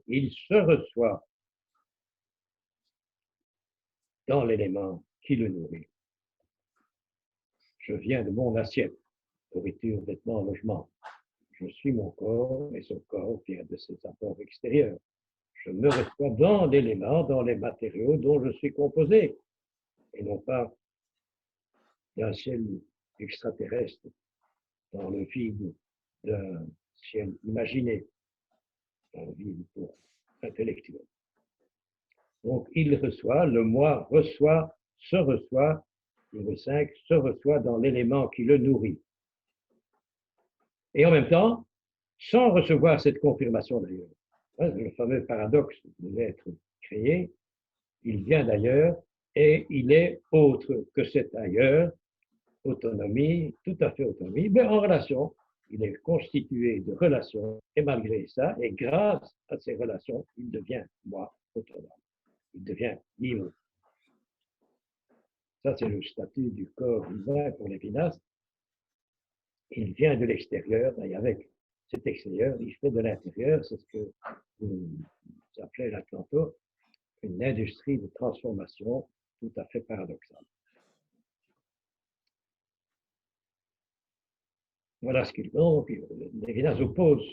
il se reçoit dans l'élément qui le nourrit. Je viens de mon assiette, nourriture, vêtements, logement. Je suis mon corps et ce corps vient de ses apports extérieurs. Je me reçois dans l'élément, dans les matériaux dont je suis composé, et non pas d'un ciel extraterrestre, dans le vide d'un ciel imaginé, dans le vide intellectuel. Donc, il reçoit, le moi reçoit, se reçoit, le 5, se reçoit dans l'élément qui le nourrit. Et en même temps, sans recevoir cette confirmation d'ailleurs, le fameux paradoxe de l'être créé, il vient d'ailleurs et il est autre que cet ailleurs, autonomie, tout à fait autonomie, mais en relation. Il est constitué de relations et malgré ça, et grâce à ces relations, il devient moi autonome. Il devient libre. Ça, c'est le statut du corps humain pour Lévinas. Il vient de l'extérieur et avec cet extérieur, il fait de l'intérieur. C'est ce que vous appelez l'Atlanto. une industrie de transformation tout à fait paradoxale. Voilà ce qu'il donc Lévinas oppose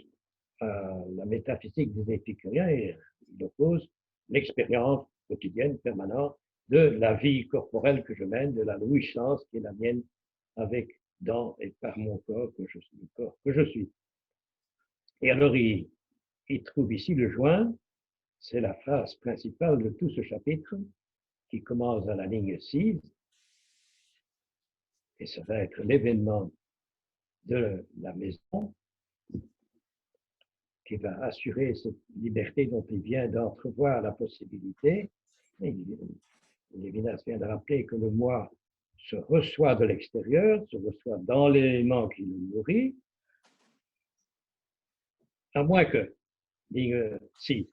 à la métaphysique des épicuriens et il oppose l'expérience quotidienne, permanente de la vie corporelle que je mène, de la jouissance qui est la mienne avec, dans et par mon corps que je suis, le corps que je suis. Et alors il trouve ici le joint, c'est la phrase principale de tout ce chapitre qui commence à la ligne 6 et ça va être l'événement de la maison qui va assurer cette liberté dont il vient d'entrevoir la possibilité. Lévinas vient de rappeler que le moi se reçoit de l'extérieur, se reçoit dans l'élément qui le nourrit, à moins que, ligne 6,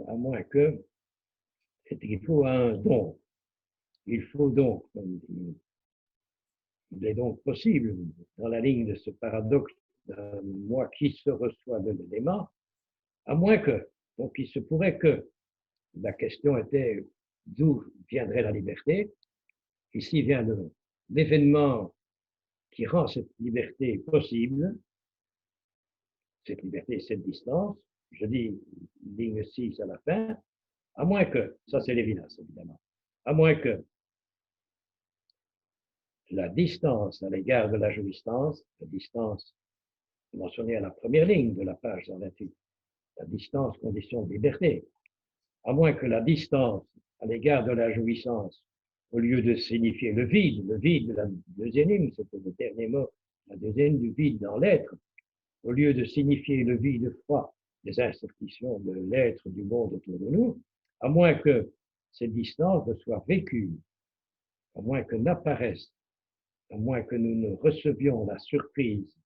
à moins que, il faut un don. Il faut donc, il est donc possible, dans la ligne de ce paradoxe d'un moi qui se reçoit de l'élément, à moins que, donc il se pourrait que, la question était d'où viendrait la liberté. Ici vient l'événement qui rend cette liberté possible, cette liberté, cette distance, je dis ligne 6 à la fin, à moins que, ça c'est Lévinas évidemment, à moins que la distance à l'égard de la jouissance, la distance mentionnée à la première ligne de la page 128, la distance condition de liberté, à moins que la distance à l'égard de la jouissance, au lieu de signifier le vide de la deuxième ligne, c'était le dernier mot, la deuxième du vide dans l'être, au lieu de signifier le vide froid des incertitudes de l'être du monde autour de nous, à moins que cette distance ne soit vécue, à moins que n'apparaisse, à moins que nous ne recevions la surprise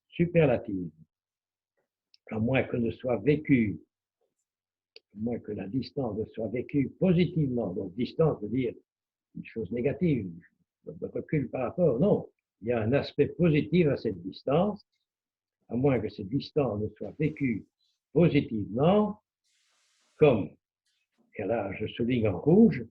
superlative, à moins que ne soit vécue, à moins que la distance ne soit vécue positivement. Donc, distance veut dire une chose négative, de recul par rapport. Non, il y a un aspect positif à cette distance, à moins que cette distance ne soit vécue positivement, comme, et là je souligne en rouge,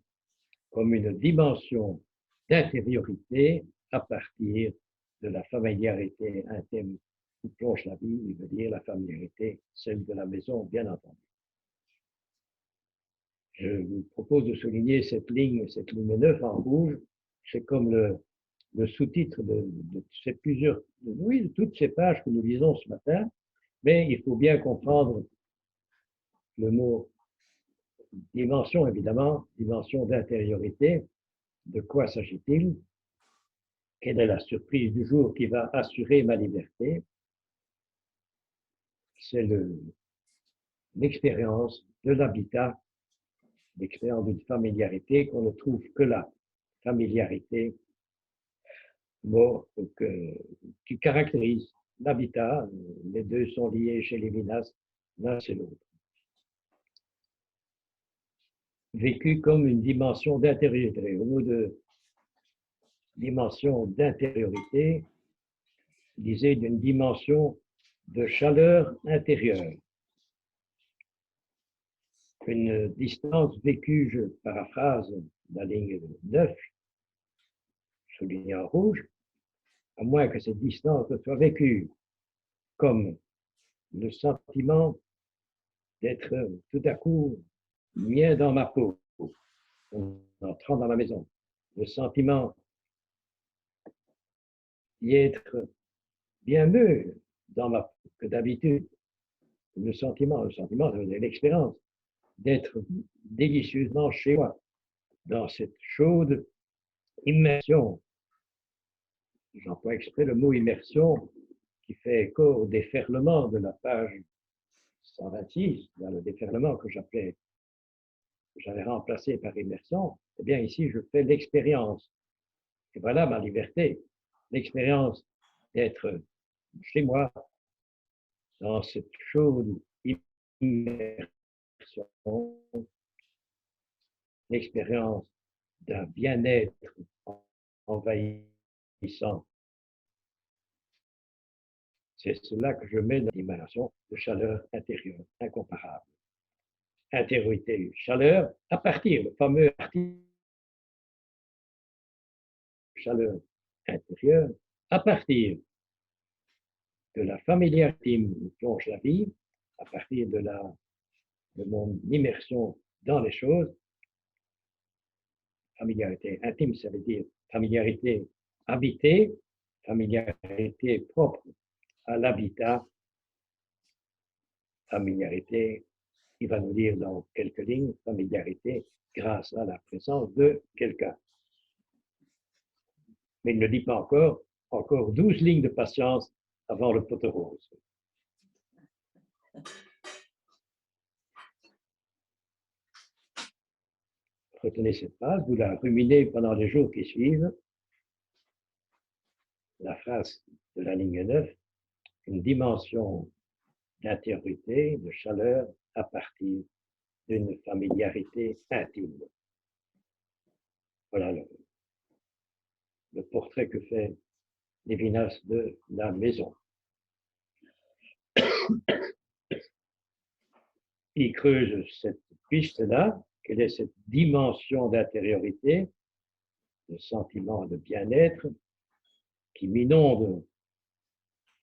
comme une dimension d'intériorité à partir de la familiarité intime où plonge la vie, il veut dire la familiarité, celle de la maison, bien entendu. Je vous propose de souligner cette ligne 9 en rouge, c'est comme le sous-titre de ces de toutes ces pages que nous lisons ce matin, mais il faut bien comprendre le mot dimension, évidemment, dimension d'intériorité. De quoi s'agit-il? Quelle est la surprise du jour qui va assurer ma liberté? C'est l'expérience de l'habitat, l'expérience d'une familiarité qu'on ne trouve que la familiarité qui caractérise l'habitat. Les deux sont liés chez Lévinas, l'un c'est l'autre. Vécu comme une dimension d'intériorité. Au mot de dimension d'intériorité, disait d'une dimension de chaleur intérieure. Une distance vécue, je paraphrase la ligne 9, soulignée en rouge, à moins que cette distance soit vécue comme le sentiment d'être tout à coup bien dans ma peau, en entrant dans la maison, le sentiment d'y être bien mieux dans ma peau que d'habitude, le sentiment, c'est l'expérience d'être délicieusement chez moi, dans cette chaude immersion. J'emploie exprès le mot immersion qui fait écho au déferlement de la page 126, dans le déferlement que j'avais remplacé par immersion. Eh bien, ici, je fais l'expérience. Et voilà ma liberté, l'expérience d'être chez moi, dans cette chaude immersion, l'expérience d'un bien-être envahissant. C'est cela que je mets dans la dimension de chaleur intérieure, incomparable. Intériorité, chaleur, à partir, le fameux partir, chaleur intérieure, à partir de la familiarité où plonge la vie, à partir de mon immersion dans les choses. Familiarité intime, ça veut dire familiarité habitée, familiarité propre à l'habitat, familiarité, il va nous dire dans quelques lignes, familiarité grâce à la présence de quelqu'un. Mais il ne dit pas encore 12 lignes de patience avant le poteau rose. Retenez cette phrase, vous la ruminez pendant les jours qui suivent. La phrase de la ligne 9, une dimension d'intériorité, de chaleur à partir d'une familiarité intime. Voilà le portrait que fait Lévinas de la maison. Il creuse cette piste-là, quelle est cette dimension d'intériorité, de sentiment de bien-être qui m'inonde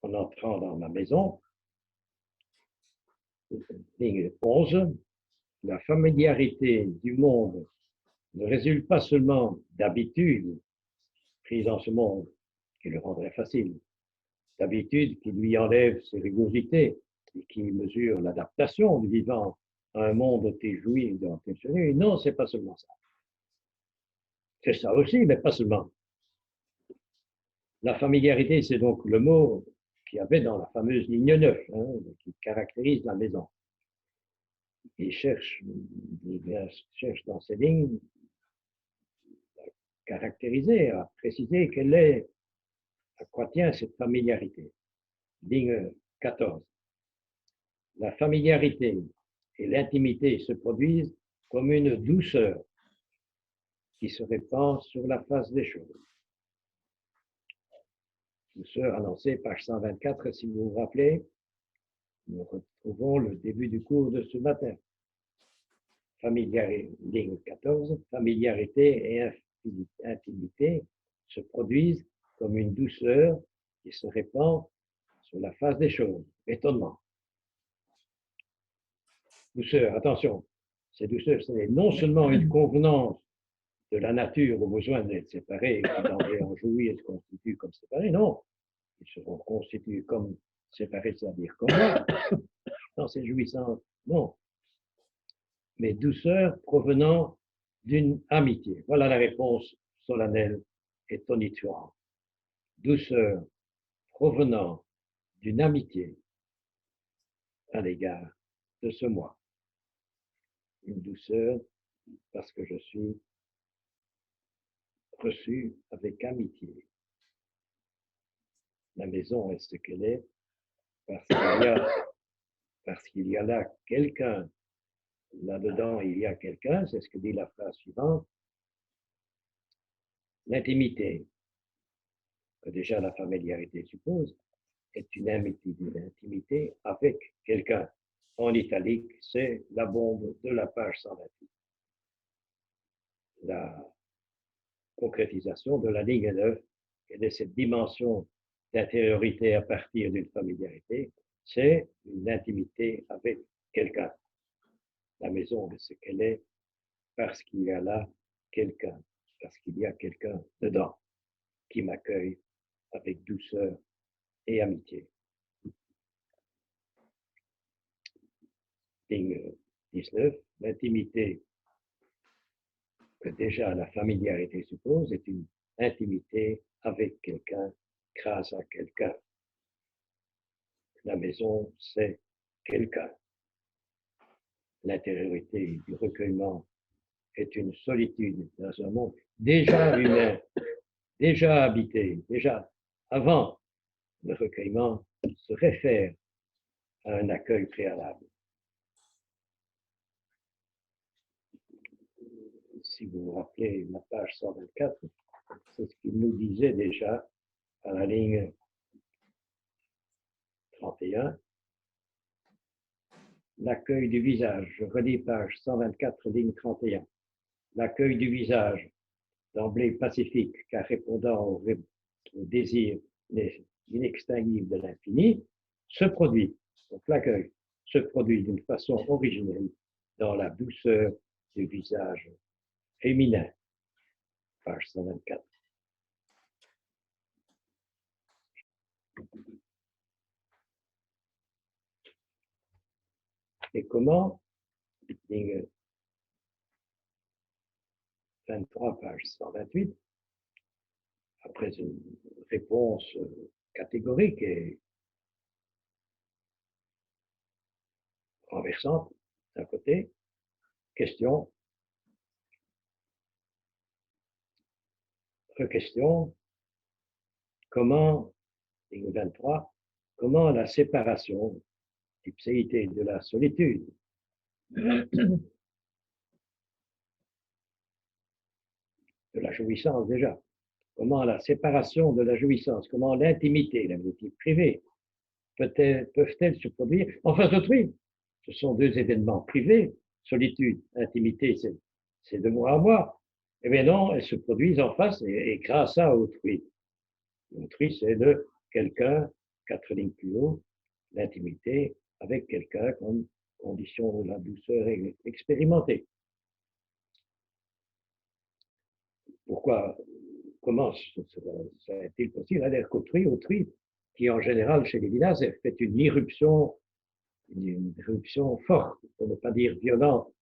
en entrant dans ma maison. Ligne 11, la familiarité du monde ne résulte pas seulement d'habitudes prises dans ce monde qui le rendraient facile, d'habitudes qui lui enlèvent ses rigosités et qui mesurent l'adaptation du vivant à un monde dont il jouit et dont il se nuit. Non, c'est pas seulement ça. C'est ça aussi, mais pas seulement. La familiarité, c'est donc le mot qu'il y avait dans la fameuse ligne 9, qui caractérise la maison. Il cherche dans ces lignes à caractériser, à préciser à quoi tient cette familiarité. Ligne 14. La familiarité et l'intimité se produisent comme une douceur qui se répand sur la face des choses. Douceur annoncée, page 124, si vous vous rappelez, nous retrouvons le début du cours de ce matin. Ligne 14, familiarité et intimité se produisent comme une douceur qui se répand sur la face des choses. Étonnement. Douceur, attention, cette douceur, ce n'est non seulement une convenance de la nature au besoin d'être séparés et qui d'emblée en jouir se constituent comme séparés, non. Ils seront constitués comme séparés, c'est-à-dire comme moi, dans ces jouissances, non. Mais douceur provenant d'une amitié. Voilà la réponse solennelle et tonitruante. Douceur provenant d'une amitié à l'égard de ce moi. Une douceur parce que je suis reçu avec amitié. La maison est ce qu'elle est parce qu'il y a là quelqu'un. Là-dedans, il y a quelqu'un, c'est ce que dit la phrase suivante. L'intimité, que déjà la familiarité suppose, est une intimité avec quelqu'un. En italique, c'est la bombe de la page 128. La concrétisation de la ligne 9 et de cette dimension d'intériorité à partir d'une familiarité, c'est une intimité avec quelqu'un. La maison de ce qu'elle est parce qu'il y a là quelqu'un, parce qu'il y a quelqu'un dedans qui m'accueille avec douceur et amitié. Ligne 19, l'intimité que déjà la familiarité suppose est une intimité avec quelqu'un, grâce à quelqu'un. La maison, c'est quelqu'un. L'intériorité du recueillement est une solitude dans un monde déjà humain, déjà habité, déjà avant le recueillement, se réfère à un accueil préalable. Si vous vous rappelez la page 124, c'est ce qu'il nous disait déjà à la ligne 31. L'accueil du visage. Je relis page 124, ligne 31. L'accueil du visage, d'emblée pacifique, car répondant au désir inextinguible de l'infini, se produit. Donc l'accueil se produit d'une façon originelle dans la douceur du visage féminin. Page 124. Et comment, ligne 23, page 128, après une réponse catégorique et renversante d'un côté, question, question, comment, ligne 23, comment la séparation, l'ipséité de la solitude, de la jouissance déjà, comment la séparation de la jouissance, comment l'intimité, la vie privée, peuvent-elles se produire en face d'autrui? Ce sont deux événements privés, solitude, intimité, c'est de moi à moi. Eh bien non, elles se produisent en face et grâce à autrui. Autrui, c'est de quelqu'un, 4 lignes plus haut, l'intimité avec quelqu'un comme condition de la douceur expérimentée. Pourquoi, comment est-il possible à dire qu'autrui, qui en général chez les Vinas fait une irruption forte, pour ne pas dire violente.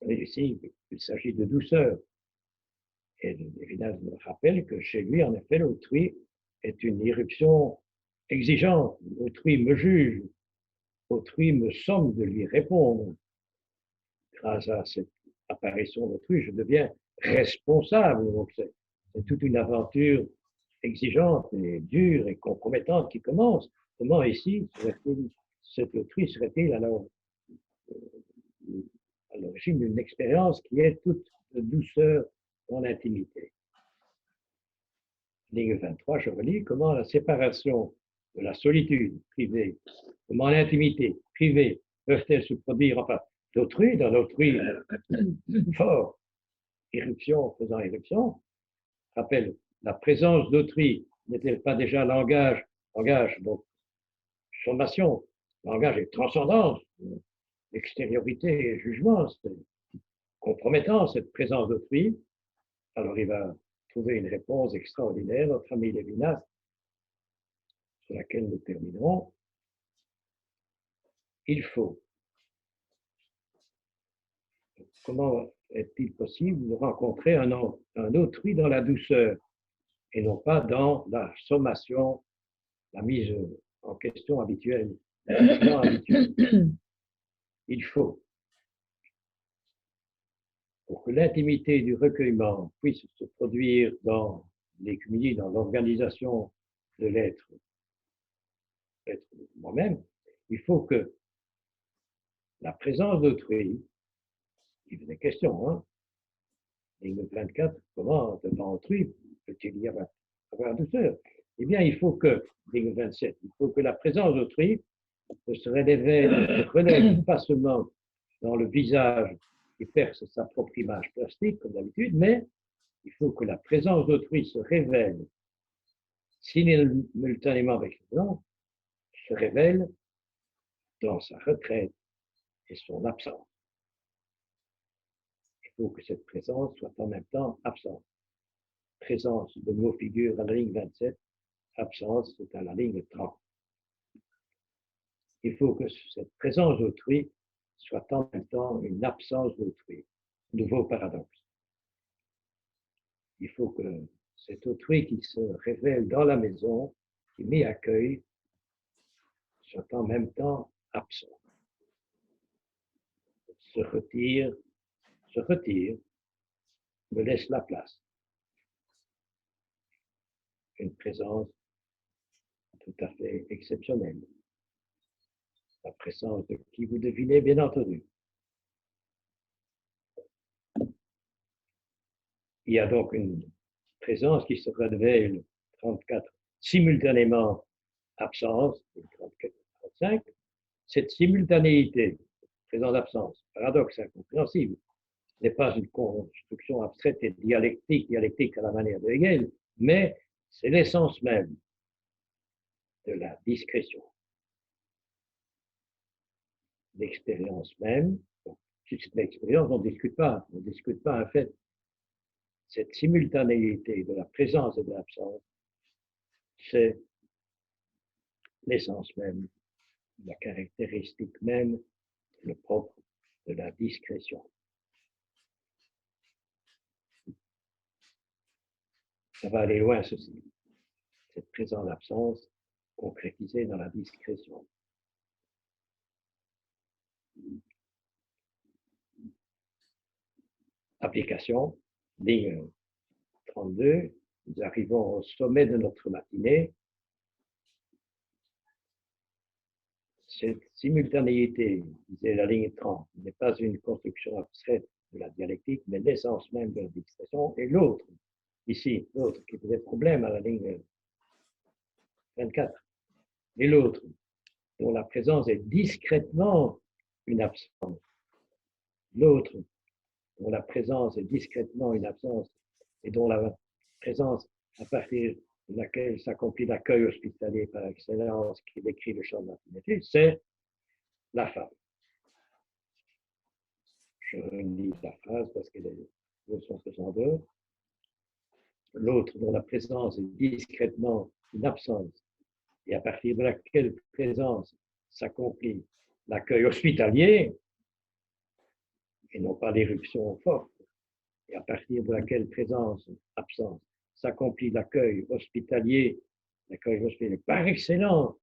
Et ici, il s'agit de douceur. Et les Vinas me rappellent que chez lui, en effet, l'autrui est une irruption exigeante. Autrui me juge, autrui me somme de lui répondre. Grâce à cette apparition d'autrui, je deviens responsable. Donc c'est toute une aventure exigeante et dure et compromettante qui commence. Comment ici cet autrui serait-il alors à l'origine d'une expérience qui est toute de douceur dans l'intimité? Ligne 23, je relis, comment la séparation de la solitude privée, comment l'intimité privée peuvent-elles se produire, enfin, d'autrui, dans l'autrui fort, éruption faisant éruption, rappelle, la présence d'autrui n'est-elle pas déjà langage, donc sommation, langage et transcendance, extériorité et jugement, c'est compromettant cette présence d'autrui. Alors il va trouver une réponse extraordinaire, notre ami Lévinas, sur laquelle nous terminerons. Il faut. Comment est-il possible de rencontrer un autrui dans la douceur et non pas dans la sommation, la mise en question habituelle, Il faut, pour que l'intimité du recueillement puisse se produire dans l'écuménie, dans l'organisation de l'être moi-même, il faut que la présence d'autrui, il venait question, hein, ligne 24, comment devant autrui peut-il y avoir douceur? Eh bien, il faut que, ligne 27, il faut que la présence d'autrui se relève pas seulement dans le visage qui perce sa propre image plastique, comme d'habitude, mais il faut que la présence d'autrui se révèle simultanément avec le nom, se révèle dans sa retraite et son absence. Il faut que cette présence soit en même temps absente. Présence de mot figure à la ligne 27, absence c'est à la ligne 30. Il faut que cette présence d'autrui soit en même temps une absence d'autrui. Nouveau paradoxe. Il faut que cet autrui qui se révèle dans la maison, qui m'y accueille, soit en même temps absent. Se retire, me laisse la place. Une présence tout à fait exceptionnelle. La présence de qui vous devinez, bien entendu. Il y a donc une présence qui se révèle 34 simultanément absence, 35, cette simultanéité, présence-absence, paradoxe incompréhensible, n'est pas une construction abstraite et dialectique à la manière de Hegel, mais c'est l'essence même de la discrétion. L'expérience même, si c'est l'expérience, on ne discute pas un fait. Cette simultanéité de la présence et de l'absence, c'est l'essence même, la caractéristique même, le propre de la discrétion. Ça va aller loin, ceci. Cette présence-absence concrétisée dans la discrétion. Application, ligne 32, nous arrivons au sommet de notre matinée. Cette simultanéité, disait la ligne 30, n'est pas une construction abstraite de la dialectique, mais l'essence même de la discrétion. Et l'autre, ici, l'autre qui posait problème à la ligne 24, et l'autre, dont la présence est discrètement une absence. L'autre, dont la présence est discrètement une absence et dont la présence à partir de laquelle s'accomplit l'accueil hospitalier par excellence qui décrit le champ de l'intimité, c'est la femme. Je relis la phrase parce qu'elle est 262. L'autre dont la présence est discrètement une absence et à partir de laquelle présence s'accomplit l'accueil hospitalier, et non pas l'éruption forte, et à partir de laquelle présence, absence, s'accomplit l'accueil hospitalier par excellence,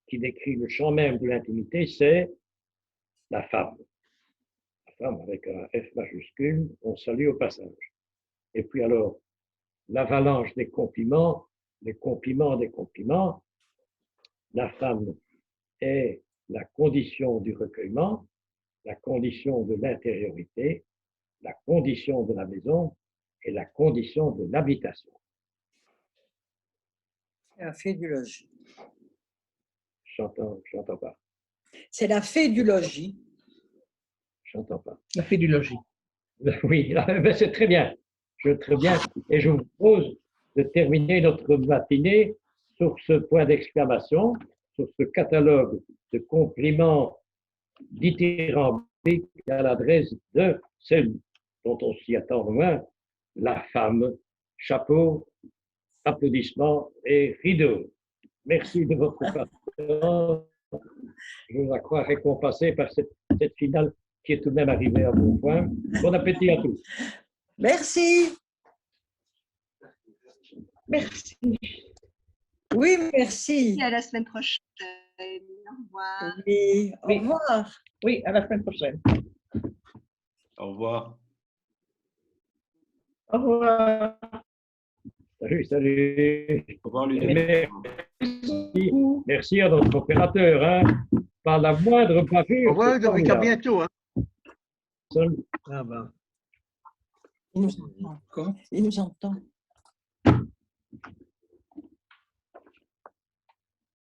qui décrit le champ même de l'intimité, c'est la femme. La femme avec un F majuscule, on salue au passage. Et puis alors, l'avalanche des compliments, les compliments des compliments, la femme est la condition du recueillement, la condition de l'intériorité, la condition de la maison et la condition de l'habitation. C'est la fée du logis. J'entends pas. C'est la fée du logis. J'entends pas. La fée du logis. Oui, c'est très bien. Très bien. Et je vous propose de terminer notre matinée sur ce point d'exclamation, sur ce catalogue de compliments dithyrambiques à l'adresse de celle dont on s'y attend moins, la femme. Chapeau, applaudissements et rideaux. Merci de votre patience. Je la crois récompensée par cette finale qui est tout de même arrivée à bon point. Bon appétit à tous. Merci. Merci. Oui, merci. Et à la semaine prochaine. Au revoir. Oui, au Oui. revoir. Oui, à la semaine prochaine. Au revoir. Au revoir. Salut. Au revoir, Ludovic. Merci à notre opérateur. Hein. Par la moindre bavure. Au revoir, Ludovic, à formidable. bientôt. Hein. Seul Ah ben. Il nous entend. Il nous entend.